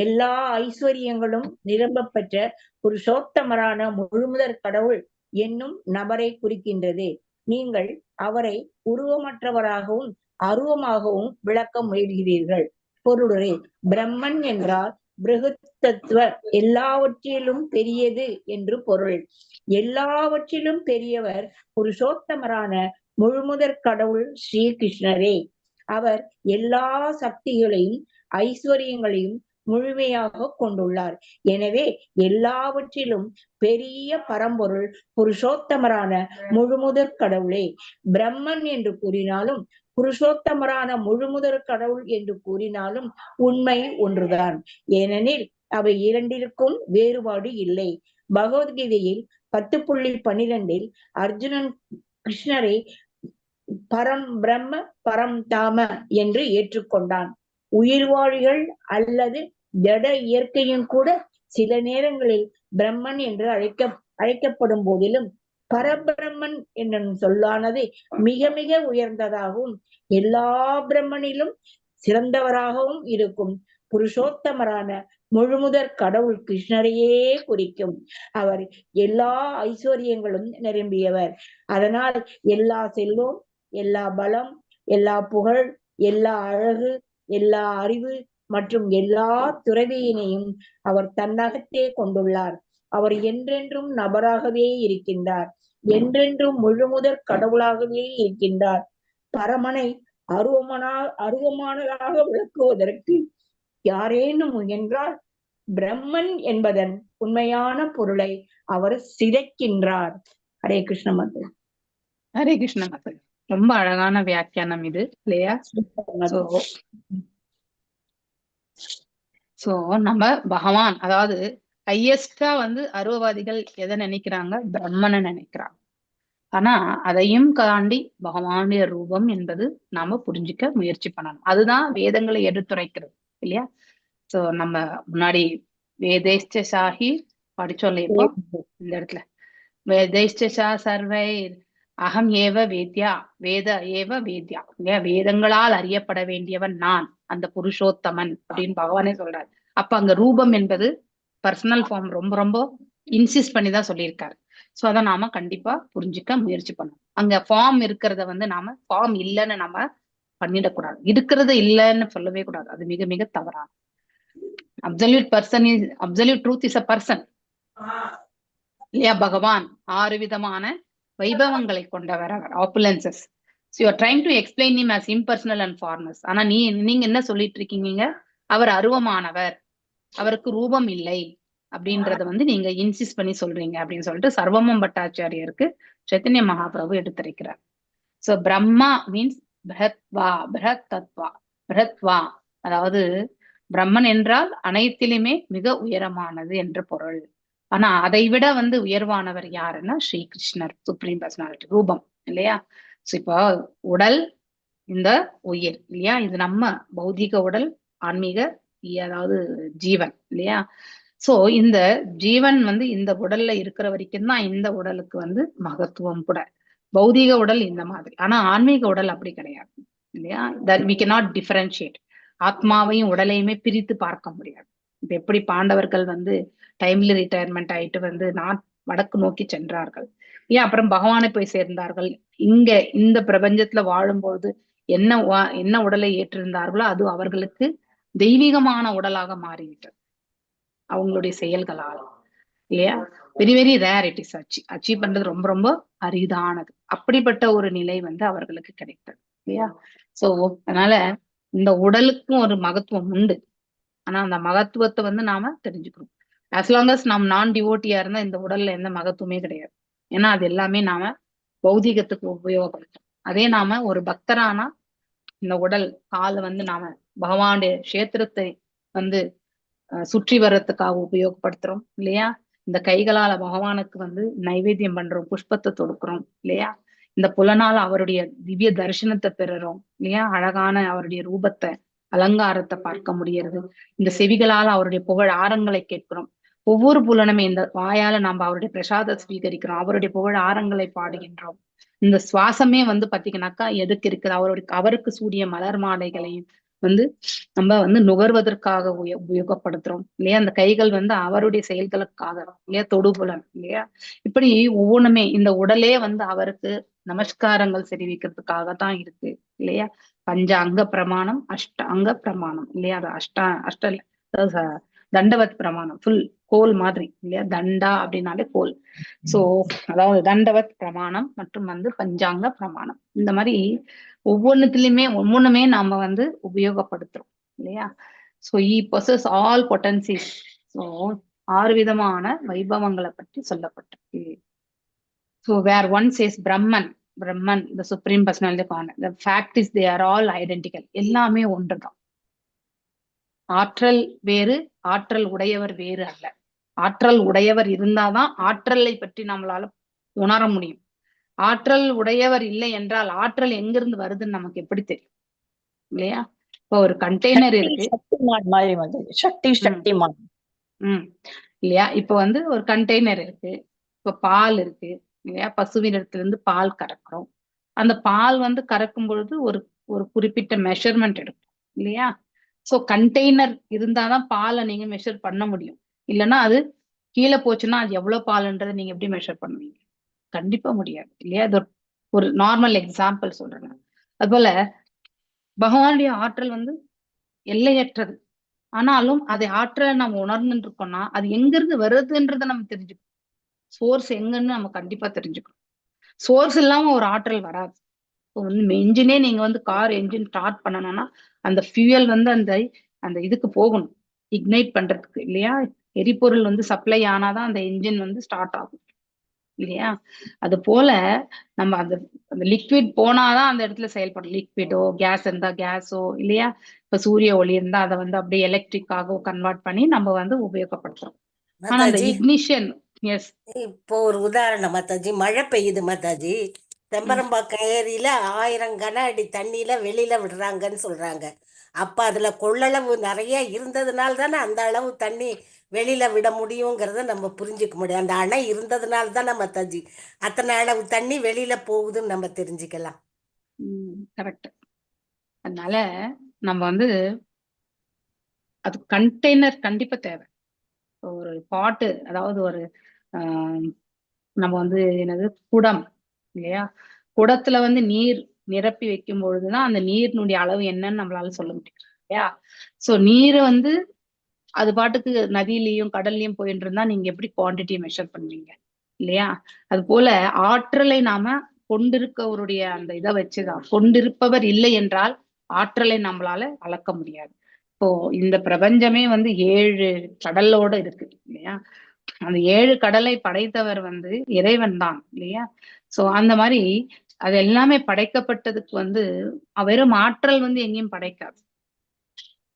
எல்லா ஐஸ்வர்யங்களும் நிரம்ப பெற்ற புருஷோத்தமரான முழுமுதற் கடவுள் என்னும் நபரை குறிக்கின்றது. நீங்கள் அவரை உருவமற்றவராகவும் அருவமாகவும் விளக்க முயல்கிறீர்கள். பொருளுரை: பிரம்மன் என்றால் பிருகத்தத்துவ, எல்லாவற்றிலும் பெரியது என்று பொருள். எல்லாவற்றிலும் பெரியவர் புருஷோத்தமரான முழுமுதற் கடவுள் ஸ்ரீகிருஷ்ணரே. அவர் எல்லா சக்திகளையும் ஐஸ்வர்யங்களையும் முழுமையாக கொண்டுள்ளார். எனவே எல்லாவற்றிலும் பெரிய பரம்பொருள் புருஷோத்தமரான முழுமுதற் கடவுளே. பிரம்மன் என்று கூறினாலும் புருஷோத்தமரான முழுமுதற் கடவுள் என்று கூறினாலும் உண்மை ஒன்றுதான். ஏனெனில் அவை இரண்டிற்கும் வேறுபாடு இல்லை. பகவத்கீதையில் 10.12 அர்ஜுனன் கிருஷ்ணரை பரம் பிரம்ம பரம் தாம என்று ஏற்றுக்கொண்டான். உயிர்வாழிகள் அல்லது ஜட இயற்கையும் கூட சில நேரங்களில் பிரம்மன் என்று அழைக்கப்படும் போதிலும் பரபிரம்மன் என்ற சொல்லானது மிக மிக உயர்ந்ததாகவும் எல்லா பிரம்மனிலும் சிறந்தவராகவும் இருக்கும் புருஷோத்தமரான முழுமுதற் கடவுள் கிருஷ்ணரையே குறிக்கும். அவர் எல்லா ஐஸ்வர்யங்களும் நிரம்பியவர். அதனால் எல்லா செல்வம், எல்லா பலம், எல்லா புகழ், எல்லா அழகு, எல்லா அறிவு மற்றும் எல்லா துறவியினையும் அவர் தன்னகத்தே கொண்டுள்ளார். அவர் என்றென்றும் நபராகவே இருக்கின்றார், என்றென்றும் முழுமுதற் கடவுளாகவே இருக்கின்றார். பரமனை அருவமானதாக விளக்குவதற்கு யாரேனும் முயன்றால் பிரம்மன் என்பதன் உண்மையான பொருளை அவர் சிதைக்கின்றார். ஹரே கிருஷ்ண மாதா. ஹரே கிருஷ்ண மாதா. ரொம்ப அழகான வியாக்கியானம் இது இல்லையா? சோ நம்ம பகவான், அதாவது ஹையஸ்டா அருவவாதிகள் எதை நினைக்கிறாங்க? பிரம்மனை நினைக்கிறாங்க. ஆனா அதையும் தாண்டி பகவானுடைய ரூபம் என்பது நாம புரிஞ்சுக்க முயற்சி பண்ணணும். அதுதான் வேதங்களை எடுத்துரைக்கிறது இல்லையா? சோ நம்ம முன்னாடி வேதைஷ்டாஹி படிச்சோம்ல, இப்போ இந்த இடத்துல வேதைஷ்டா சர்வை அகம் ஏவ வேத்யா, வேத ஏவ வேத்யா இல்லையா? வேதங்களால் அறியப்பட வேண்டியவன் நான் அந்த புருஷோத்தமன் அப்படின்னு பகவானே சொல்றாரு. அப்ப அங்க ரூபம் என்பது பர்சனல் ஃபார்ம் ரொம்ப ரொம்ப இன்சிஸ்ட் பண்ணி தான் சொல்லியிருக்காரு. சோ அதை நாம கண்டிப்பா புரிஞ்சுக்க முயற்சி பண்ணணும். அங்க ஃபார்ம் இருக்கிறத வந்து நாம ஃபார்ம் இல்லைன்னு நம்ம பண்ணிடக்கூடாது. இருக்கிறது இல்லைன்னு சொல்லவே கூடாது. அது மிக மிக தவறான. Absolute truth is a person இல்லையா? பகவான் 6 விதமான வைபவங்களை கொண்டவர், அவர் opulences. So you are trying to explain him as impersonal and formless. ஆனா நீங்க என்ன சொல்லிட்டு இருக்கீங்க? அவர் அருவமானவர், அவருக்கு ரூபம் இல்லை அப்படின்றத வந்து நீங்க இன்சிஸ்ட் பண்ணி சொல்றீங்க அப்படின்னு சொல்லிட்டு சர்வமம் பட்டாச்சாரியருக்கு சைத்தன்ய மகாபிரபு எடுத்திருக்கிறார். சோ பிரம்மா மீன்ஸ் பிரஹத் தத்வா, அதாவது பிரம்மன் என்றால் அனைத்திலுமே மிக உயரமானது என்று பொருள். ஆனா அதை விட வந்து உயர்வானவர் யாருன்னா ஸ்ரீ கிருஷ்ணர், சுப்ரீம் பர்சனாலிட்டி, ரூபம் இல்லையா? சோ இப்போ உடல், இந்த உயிர் இல்லையா, இது நம்ம பௌதிக உடல், ஆன்மீக அதாவது ஜீவன் இல்லையா? சோ இந்த ஜீவன் வந்து இந்த உடல்ல இருக்கிற வரைக்கும் தான் இந்த உடலுக்கு வந்து மகத்துவம் கூட. பௌதிக உடல் இந்த மாதிரி, ஆனா ஆன்மீக உடல் அப்படி கிடையாது இல்லையா? that we cannot differentiate. ஆத்மாவையும் உடலையுமே பிரித்து பார்க்க முடியாது. இப்ப எப்படி பாண்டவர்கள் வந்து டைம்லி ரிட்டையர்மெண்ட் ஆயிட்டு வந்து வடக்கு நோக்கி சென்றார்கள், ஏன் அப்புறம் பகவானை போய் சேர்ந்தார்கள். இங்க இந்த பிரபஞ்சத்துல வாழும்போது என்ன உடலை ஏற்றிருந்தார்களோ அது அவர்களுக்கு தெய்வீகமான உடலாக மாறிவிட்டது அவங்களுடைய செயல்களால் இல்லையா? Very very rare it is achieve பண்றது ரொம்ப ரொம்ப அரிதானது. அப்படிப்பட்ட ஒரு நிலை வந்து அவர்களுக்கு கிடைத்தது இல்லையா? சோ அதனால இந்த உடலுக்கும் ஒரு மகத்துவம் உண்டு. ஆனா அந்த மகத்துவத்தை வந்து நாம தெரிஞ்சுக்கணும். as long as நாம் நான் டிவோட்டியா இருந்தா இந்த உடல்ல எந்த மகத்துவமே கிடையாது. ஏன்னா அது எல்லாமே நாம பௌதிகத்துக்கு உபயோகப்படுத்தும். அதே நாம ஒரு பக்தரானா இந்த உடல் காலை வந்து நாம பகவானுடைய கஷேத்திரத்தை வந்து சுற்றி வர்றதுக்காக உபயோகப்படுத்துறோம் இல்லையா? இந்த கைகளால பகவானுக்கு வந்து நைவேத்தியம் பண்றோம், புஷ்பத்தை தொடுக்கிறோம் இல்லையா? இந்த புலனால அவருடைய திவ்ய தரிசனத்தை பெறுறோம் இல்லையா? அழகான அவருடைய ரூபத்தை, அலங்காரத்தை பார்க்க முடியறது. இந்த செவிகளால அவருடைய புகழ் ஆரங்களை கேட்கிறோம். ஒவ்வொரு புலனுமே, இந்த வாயால நம்ம அவருடைய பிரசாத ஸ்வீகரிக்கிறோம், அவருடைய புகழ் ஆரங்களை பாடுகின்றோம். இந்த சுவாசமே வந்து பாத்தீங்கன்னாக்கா எதுக்கு இருக்குது? அவருக்கு சூடிய மலர் மாலைகளையும் வந்து நம்ம வந்து நுகர்வதற்காக உபயோகப்படுத்துறோம் இல்லையா? அந்த கைகள் வந்து அவருடைய செயல்களுக்காக இல்லையா? தொடுபுலன் இல்லையா? இப்படி ஒவ்வொன்றுமே இந்த உடலே வந்து அவருக்கு நமஸ்காரங்கள் தெரிவிக்கிறதுக்காக தான் இருக்கு இல்லையா? பஞ்ச அங்க பிரமாணம், அஷ்ட அங்க பிரமாணம் இல்லையா? அது அதாவது தண்டவத் பிரமாணம், ஃபுல் கோல் மாதிரி இல்லையா? தண்டா அப்படின்னாலே கோல். சோ அதாவது தண்டவத் பிரமாணம் மற்றும் வந்து பஞ்சாங்க பிரமாணம், இந்த மாதிரி ஒவ்வொன்றுமே நாம வந்து உபயோகப்படுத்துறோம் இல்லையா? So possess all potencies. So 6 விதமான வைபவங்களை பற்றி சொல்லப்பட்டிருக்கு. So where one says Brahman, the supreme personality concept, the fact is they are all identical. எல்லாமே ஒன்றுதான். ஆற்றல் வேறு, ஆற்றல் உடையவர் வேறு அல்ல. ஆற்றல் உடையவர் இருந்தாதான் ஆற்றலை பற்றி நம்மளால உணர முடியும். ஆற்றல் உடையவர் இல்லை என்றால் ஆற்றல் எங்கிருந்து வருதுன்னு நமக்கு எப்படி தெரியும் இல்லையா? இப்போ ஒரு கண்டெய்னர் இருக்கு, சக்திமான் மாதிரி வந்து சக்திமான் இல்லையா? இப்ப வந்து ஒரு கண்டெய்னர் இருக்கு, இப்ப பால் இருக்கு இல்லையா? பசுவினிடத்துல இருந்து பால் கறக்குறோம். அந்த பால் வந்து கறக்கும் பொழுது ஒரு குறிப்பிட்ட மெஷர்மெண்ட் எடுக்கும் இல்லையா? சோ கண்டெய்னர் இருந்தாதான் பாலை நீங்க மெஷர் பண்ண முடியும். இல்லைன்னா அது கீழே போச்சுன்னா அது எவ்வளவு பால்ன்றதை நீங்க எப்படி மெஷர் பண்ணுவீங்க? கண்டிப்பா முடியாது இல்லையா? அது ஒரு நார்மல் எக்ஸாம்பிள் சொல்றேன். அதுபோல பகவானுடைய ஆற்றல் வந்து எல்லையற்றது. ஆனாலும் அதை ஆற்றலை நம்ம உணர்ந்துட்டு இருக்கோம்னா அது எங்கிருந்து வருதுன்றதை நம்ம தெரிஞ்சுக்கணும். சோர்ஸ் எங்கன்னு நம்ம கண்டிப்பா தெரிஞ்சுக்கணும். சோர்ஸ் இல்லாம ஒரு ஆற்றல் வராது. இப்போ வந்து என்ஜினே நீங்க வந்து கார் என்ஜின் ஸ்டார்ட் பண்ணணும்னா அந்த ஃபியூயல் வந்து அந்த இதுக்கு போகணும், இக்னைட் பண்றதுக்கு இல்லையா? எரிபொருள் வந்து சப்ளை ஆனாதான் அந்த என்ஜின் வந்து ஸ்டார்ட் ஆகும் இல்லையா? அது போல நம்ம அந்த லிக்விட் போனாதான் அந்த இடத்துல செயல்படும். லிக்விடோ கேஸ் இருந்தா கேஸோ இல்லையா? இப்ப சூரிய ஒளி இருந்தா அதை வந்து அப்படியே எலக்ட்ரிக்காக கன்வெர்ட் பண்ணி நம்ம வந்து உபயோகப்படுத்துறோம். ஆனா அந்த மாதாஜி இக்னிஷன், எஸ், இப்போ ஒரு உதாரணம் மாதாஜி, மழை பெய்யுது மாதாஜி, செம்பரம்பாக்கம் ஏரியில 1000 கன அடி தண்ணியில வெளியில விடுறாங்கன்னு சொல்றாங்க. அப்ப அதுல கொள்ளளவு நிறைய இருந்ததுனால தானே அந்த அளவு தண்ணி வெளியில விட முடியுங்கிறத நம்ம புரிஞ்சுக்க முடியும். அந்த அணை இருந்ததுனால தானே மாதாஜி அத்தனை அளவு தண்ணி வெளியில போகுதுன்னு நம்ம தெரிஞ்சுக்கலாம். கரெக்ட். அதனால நம்ம வந்து அது கண்டெய்னர் கண்டிப்பா தேவை. ஒரு பாட்டு, அதாவது ஒரு ஆஹ் நம்ம வந்து என்னது குடம் இல்லையா? குடத்துல வந்து நீர் நிரப்பி வைக்கும் பொழுதுதான் அந்த நீரினுடைய அளவு என்னன்னு நம்மளால சொல்ல முடியும் இல்லையா? சோ நீரை வந்து அது பாட்டுக்கு நதியிலயும் கடல்லயும் போயிட்டு இருந்தா நீங்க எப்படி குவான்டிட்டியை மெஷர் பண்ணுவீங்க இல்லையா? அது போல ஆற்றலை நாம கொண்டிருக்கவருடைய அந்த இதை வச்சுதான், கொண்டிருப்பவர் இல்லை என்றால் ஆற்றலை நம்மளால அளக்க முடியாது. இப்போ இந்த பிரபஞ்சமே வந்து 7 கடலோட இருக்கு இல்லையா? அந்த 7 கடலை படைத்தவர் வந்து இறைவன் தான் இல்லையா? சோ அந்த மாதிரி அது எல்லாமே படைக்கப்பட்டதுக்கு வந்து வெறும் ஆற்றல் வந்து எங்கேயும் படைக்காது.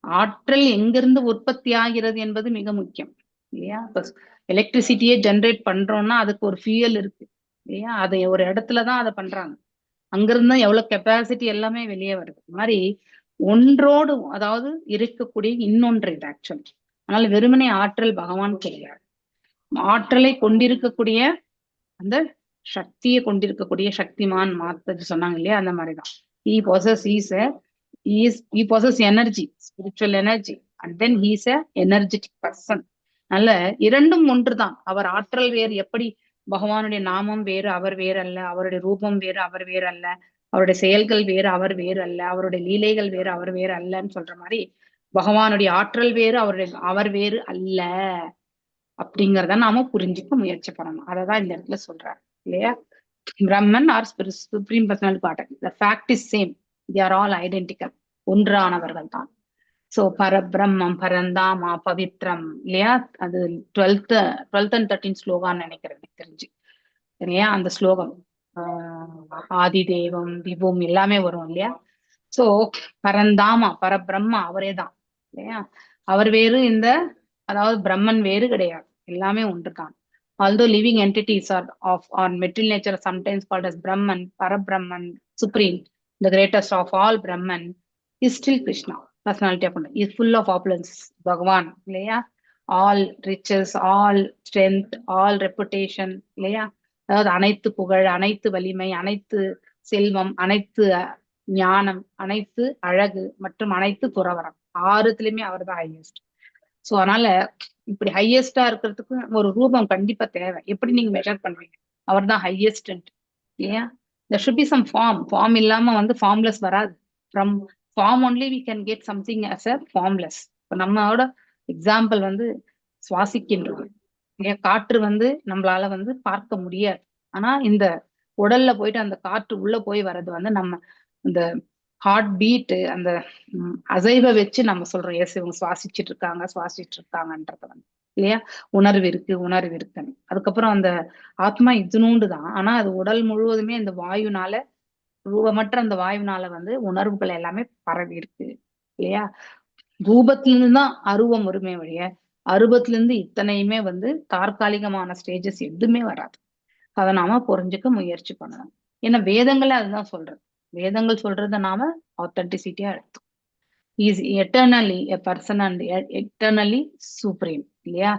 ஆற்றல் எங்கிருந்து உற்பத்தி ஆகிறது என்பது மிக முக்கியம் இல்லையா? இப்போ எலக்ட்ரிசிட்டியே ஜென்ரேட் பண்றோம்னா அதுக்கு ஒரு ஃபியூயல் இருக்கு இல்லையா? அது ஒரு இடத்துலதான் அதை பண்றாங்க. அங்கிருந்து எவ்வளவு கெப்பாசிட்டி எல்லாமே வெளியே வருது. இந்த மாதிரி ஒன்றோடு அதாவது இருக்கக்கூடிய இன்னொன்று இது ஆக்சுவலி. அதனால வெறுமனே ஆற்றல் பகவான் கிடையாது. ஆற்றலை கொண்டிருக்கக்கூடிய அந்த சக்தியை கொண்டிருக்கக்கூடிய சக்திமான் மாத்தது சொன்னாங்க இல்லையா? அந்த மாதிரிதான் he possess energy, spiritual energy, and then he is a energetic person. நல்ல இரண்டும் ஒன்றுதான். அவர் ஆற்றல் வேறு. எப்படி பகவானுடைய நாமம் வேறு, அவர் வேறு அல்ல. அவருடைய ரூபம் வேறு, அவர் வேறு அல்ல. அவருடைய செயல்கள் வேறு, அவர் வேறு அல்ல. அவருடைய லீலைகள் வேறு, அவர் வேறு அல்லன்னு சொல்ற மாதிரி பகவானுடைய ஆற்றல் வேறு, அவர் வேறு அல்ல அப்படிங்கிறத நாம புரிஞ்சுக்க முயற்சி பண்ணணும். அததான் இந்த இடத்துல சொல்றாரு இல்லையா? Brahman are supreme personality God, the fact is same, they are all identical, ஒன்றானவர்கள் தான். சோ பரபிரம்மம், பரந்தாமா, பவித்ரம் இல்லையா? அது 12th and 13th ஸ்லோகான்னு நினைக்கிறேன் எனக்கு தெரிஞ்சு இல்லையா? அந்த ஸ்லோகம் ஆதி தேவம் விபும் எல்லாமே வரும் இல்லையா? சோ பரந்தாமா பரபிரம்மா அவரே தான் இல்லையா? அவர் வேறு, இந்த அதாவது பிரம்மன் வேறு கிடையாது, எல்லாமே ஒன்றுதான். Although living entities are of on material nature are sometimes called as Brahman, Parabrahman, Supreme, the greatest of all Brahman is still Krishna. Personality of God is full of opulence. Bhagavan, இல்லையா? All riches, all strength, all reputation, இல்லையா? அதாவது அனைத்து புகழ், அனைத்து வலிமை, அனைத்து செல்வம், அனைத்து ஞானம், அனைத்து அழகு மற்றும் அனைத்து துறவரம், 6த்துலயுமே அவர் தான் ஹையஸ்ட். சோ அதனால இப்படி ஹையஸ்டா இருக்கிறதுக்கு ஒரு ரூபம் கண்டிப்பா தேவை. எப்படி நீங்க மெஷர் பண்ணுவீங்க? அவர் தான் ஹையஸ்ட் இல்லையா? there should be some form இல்லாம வந்து ஃபார்ம்லெஸ் வராது. From form only we can get something as a formless. இப்ப நம்மளோட எக்ஸாம்பிள் வந்து சுவாசிக்கின்றது இல்லையா? காற்று வந்து நம்மளால வந்து பார்க்க முடியாது. ஆனா இந்த உடல்ல போயிட்டு அந்த காற்று உள்ள போய் வர்றது வந்து நம்ம இந்த ஹார்ட் பீட், அந்த அசைவை வச்சு நம்ம சொல்றோம் எஸ் இவங்க சுவாசிச்சுட்டு இருக்காங்கன்றத வந்து இல்லையா? உணர்வு இருக்குன்னு. அதுக்கப்புறம் அந்த ஆத்மா இத்தினூண்டு தான். ஆனா அது உடல் முழுவதுமே இந்த வாயுனால, ரூபமற்ற அந்த வாயுனால வந்து உணர்வுகள் எல்லாமே பரவி இருக்கு இல்லையா? ரூபத்திலிருந்து தான் அருவம் வருமே வழிய, அருவத்துல இருந்து இத்தனையுமே வந்து தற்காலிகமான ஸ்டேஜஸ் எதுவுமே வராது. அதை நாம புரிஞ்சுக்க முயற்சி பண்ணணும். ஏன்னா வேதங்களே அதுதான் சொல்றது. வேதங்கள் சொல்றத நாம ஆத்தென்டிசிட்டியா எடுத்தோம். Is eternally a person and eternally supreme இல்லையா?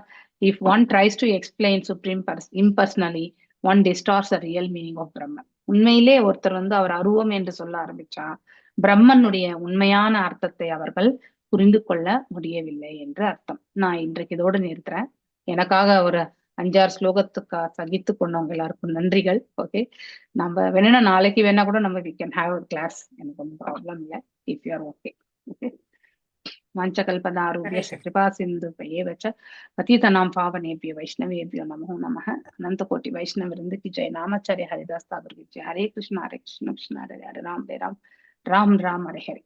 If one tries to explain supreme impersonally, one distorts the real meaning of Brahman. உண்மையிலே ஒருத்தர் வந்து அவர் அருவம் என்று சொல்ல ஆரம்பிச்சா பிரம்மனுடைய உண்மையான அர்த்தத்தை அவர்கள் புரிந்து கொள்ள முடியவில்லை என்று அர்த்தம். நான் இன்றைக்கு இதோடு நிறுத்துறேன். எனக்காக ஒரு 5-6 ஸ்லோகத்துக்கு சகித்து கொண்டவங்க எல்லாருக்கும் நன்றிகள். ஓகே, நம்ம வேணா நாளைக்கு வேணா கூட நம்ம we can have a class. எனக்கு ஒன்றும் ப்ராப்ளம் இல்லை, if you are okay. Okay, வாஞ்சகல்பதாருभ्य कृपा सिन्धुभ्येव च पतितानां पावनेभ्यो वैष्णवेभ्यो नमो नमः. अनंत कोटि वैष्णव वृंद की जय. नामाचार्य हरिदास ठाकुर की जय. हरे कृष्ण कृष्ण हरे हरे, राम राम हरे हरे.